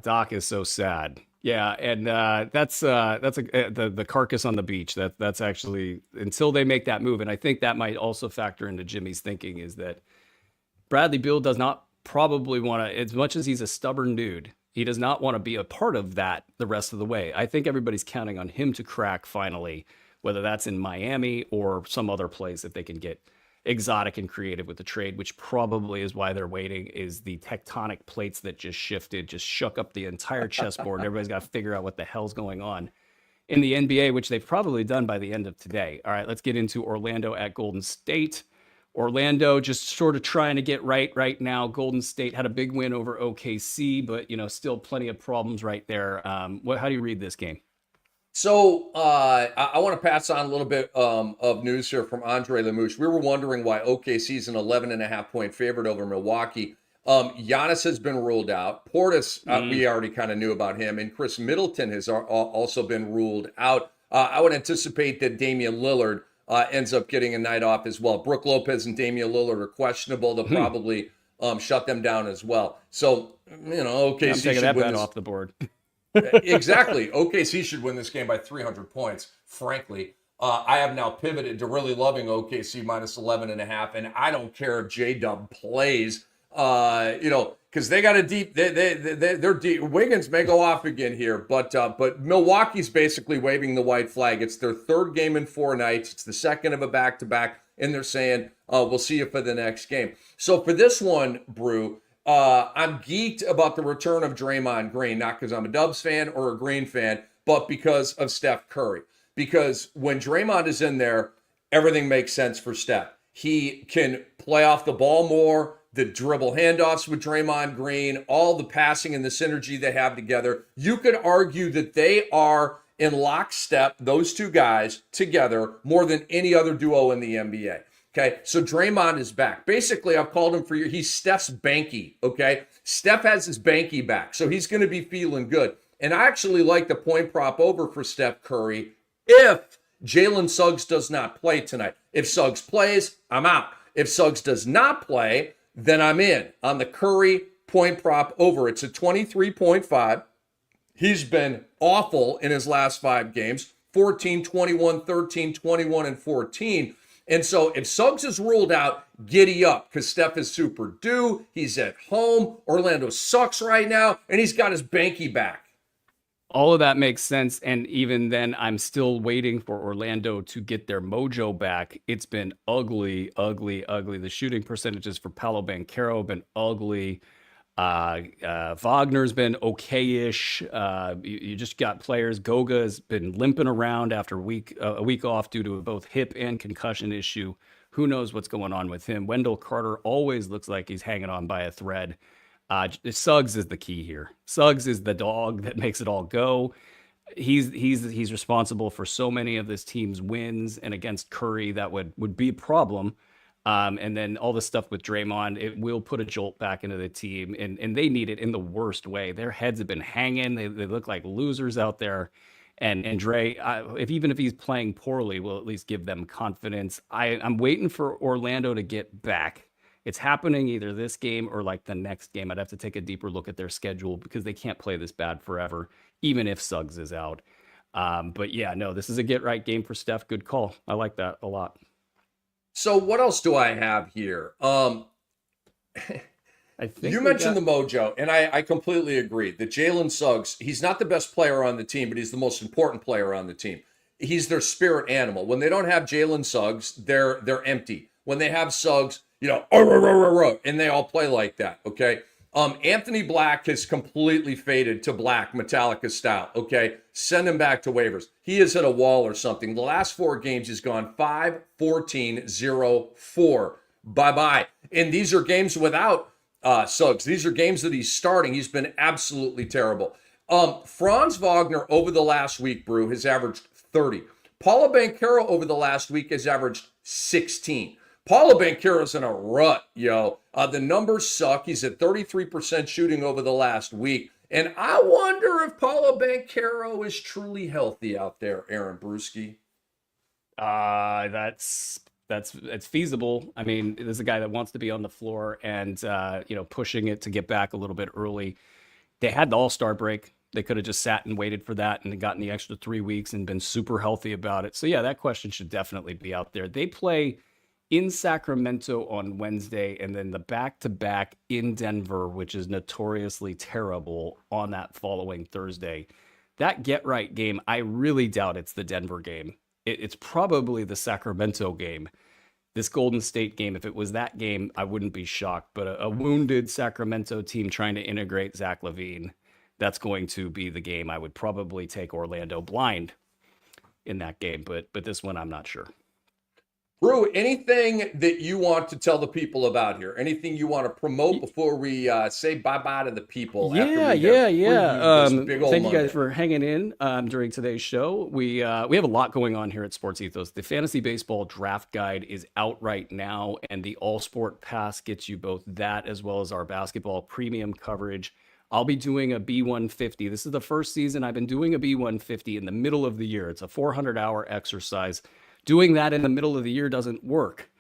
Doc is so sad. Yeah, and that's the carcass on the beach. That's actually, until they make that move, and I think that might also factor into Jimmy's thinking, is that Bradley Beal does not probably want to, as much as he's a stubborn dude, he does not want to be a part of that the rest of the way. I think everybody's counting on him to crack finally, whether that's in Miami or some other place, if they can get exotic and creative with the trade, which probably is why they're waiting, is the tectonic plates that just shifted, just shook up the entire chessboard. Everybody's got to figure out what the hell's going on in the NBA, which they've probably done by the end of today. All right, let's get into Orlando at Golden State. Orlando just sort of trying to get right now. Golden State had a big win over OKC, but still plenty of problems right there. How do you read this game? So I want to pass on a little bit of news here from Andre Lemouche. We were wondering why OKC is an 11.5-point favorite over Milwaukee. Giannis has been ruled out. Portis, we already kind of knew about him, and Chris Middleton has also been ruled out. I would anticipate that Damian Lillard ends up getting a night off as well. Brook Lopez and Damian Lillard are questionable. They'll probably shut them down as well. So, OKC I'm taking that bet off the board. Exactly. OKC should win this game by 300 points, frankly. I have now pivoted to really loving OKC minus 11.5, and I don't care if J-Dub plays, because they got a deep, they're deep. Wiggins may go off again here, but Milwaukee's basically waving the white flag. It's their 3rd game in 4 nights. It's the 2nd of a back-to-back, and they're saying, we'll see you for the next game. So for this one, Brew, I'm geeked about the return of Draymond Green, not because I'm a Dubs fan or a Green fan, but because of Steph Curry. Because when Draymond is in there, everything makes sense for Steph. He can play off the ball more, the dribble handoffs with Draymond Green, all the passing and the synergy they have together. You could argue that they are in lockstep, those two guys together, more than any other duo in the NBA. Okay, so Draymond is back. Basically, I've called him for years. He's Steph's banky, okay? Steph has his banky back, so he's going to be feeling good. And I actually like the point prop over for Steph Curry if Jalen Suggs does not play tonight. If Suggs plays, I'm out. If Suggs does not play, then I'm in on the Curry point prop over. It's a 23.5. He's been awful in his last 5 games, 14, 21, 13, 21, and 14. And so if Suggs is ruled out, giddy up, because Steph is super due. He's at home. Orlando sucks right now, and he's got his banky back. All of that makes sense. And even then, I'm still waiting for Orlando to get their mojo back. It's been ugly. The shooting percentages for Paolo Banchero have been ugly. Wagner's been okay-ish. You just got players. Goga has been limping around after a week off due to both hip and concussion issue. Who knows what's going on with him? Wendell Carter always looks like he's hanging on by a thread. Suggs is the key here. Suggs is the dog that makes it all go. He's responsible for so many of this team's wins, and against Curry, that would be a problem. And then all the stuff with Draymond, it will put a jolt back into the team, and they need it in the worst way. Their heads have been hanging. They look like losers out there. And Dre, even if he's playing poorly, will at least give them confidence. I'm waiting for Orlando to get back. It's happening either this game or like the next game. I'd have to take a deeper look at their schedule because they can't play this bad forever, even if Suggs is out. But yeah, no, this is a get-right game for Steph. Good call. I like that a lot. So what else do I have here? I think you mentioned the mojo, and I completely agree that Jalen Suggs, he's not the best player on the team, but he's the most important player on the team. He's their spirit animal. When they don't have Jalen Suggs, they're empty. When they have Suggs, and they all play like that, okay? Anthony Black has completely faded to black, Metallica style, okay? Send him back to waivers. He has hit a wall or something. The last 4 games, he's gone 5, 14, 0, 4. Bye-bye. And these are games without Suggs. These are games that he's starting. He's been absolutely terrible. Franz Wagner over the last week, Brew, has averaged 30. Paolo Banchero over the last week has averaged 16. Paolo Banchero's in a rut, yo. The numbers suck. He's at 33% shooting over the last week. And I wonder if Paolo Banchero is truly healthy out there, Aaron Bruski. That's feasible. I mean, there's a guy that wants to be on the floor and pushing it to get back a little bit early. They had the All-Star break. They could have just sat and waited for that and gotten the extra 3 weeks and been super healthy about it. So yeah, that question should definitely be out there. They play in Sacramento on Wednesday, and then the back-to-back in Denver, which is notoriously terrible, on that following Thursday. That get-right game, I really doubt it's the Denver game. It's probably the Sacramento game. This Golden State game, if it was that game, I wouldn't be shocked. But a wounded Sacramento team trying to integrate Zach LaVine, that's going to be the game. I would probably take Orlando blind in that game, but this one, I'm not sure. Brew, anything that you want to tell the people about here? Anything you want to promote before we say bye-bye to the people? Yeah. Thank you guys for hanging in during today's show. We have a lot going on here at Sports Ethos. The Fantasy Baseball Draft Guide is out right now, and the All Sport Pass gets you both that as well as our basketball premium coverage. I'll be doing a B150. This is the first season I've been doing a B150 in the middle of the year. It's a 400-hour exercise. Doing that in the middle of the year doesn't work.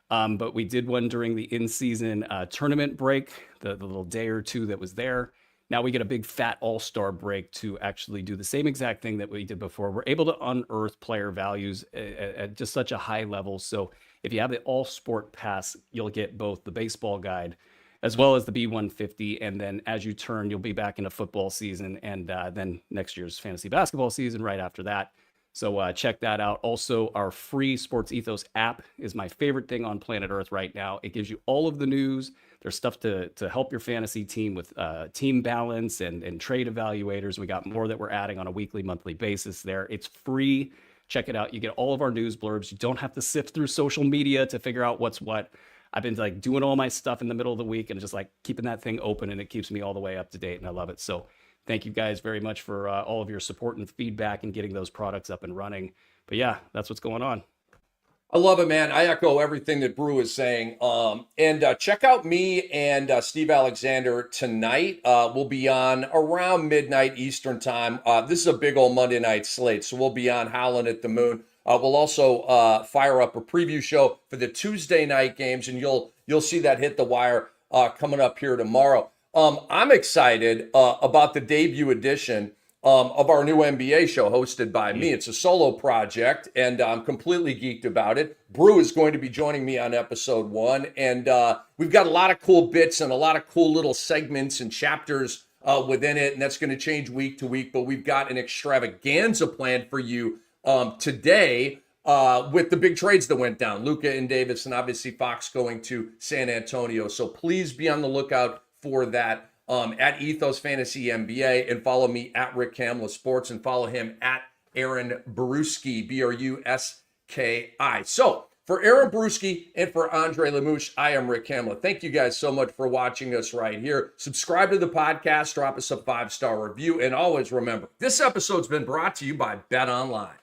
But we did one during the in-season tournament break, the little day or two that was there. Now we get a big fat all-star break to actually do the same exact thing that we did before. We're able to unearth player values at just such a high level. So if you have the All Sport Pass, you'll get both the baseball guide as well as the B150. And then as you turn, you'll be back in a football season and then next year's fantasy basketball season right after that. So check that out. Also, our free Sports Ethos app is my favorite thing on planet Earth right now. It gives you all of the news. There's stuff to help your fantasy team with team balance and trade evaluators. We got more that we're adding on a weekly, monthly basis there. It's free. Check it out. You get all of our news blurbs. You don't have to sift through social media to figure out what's what. I've been like doing all my stuff in the middle of the week and just like keeping that thing open, and it keeps me all the way up to date, and I love it. So thank you guys very much for all of your support and feedback and getting those products up and running. But yeah, that's what's going on. I love it, man. I echo everything that Brew is saying. And check out me and Steve Alexander tonight. We'll be on around midnight Eastern time. This is a big old Monday night slate, so we'll be on Howlin' at the Moon. We'll also fire up a preview show for the Tuesday night games, and you'll see that hit the wire coming up here tomorrow. I'm excited about the debut edition of our new NBA show hosted by me. It's a solo project, and I'm completely geeked about it. Brew is going to be joining me on episode 1, and we've got a lot of cool bits and a lot of cool little segments and chapters within it, and that's going to change week to week, but we've got an extravaganza planned for you today with the big trades that went down. Luka and Davis, and obviously Fox going to San Antonio. So please be on the lookout for that at Ethos Fantasy NBA, and follow me at Rick Kamla Sports, and follow him at Aaron Bruski, Bruski. So For Aaron Bruski and for Andre Lemouche, I am Rick Kamla. Thank you guys so much for watching us right here. Subscribe to the podcast, drop us a 5-star review, and always remember, this episode's been brought to you by Bet Online.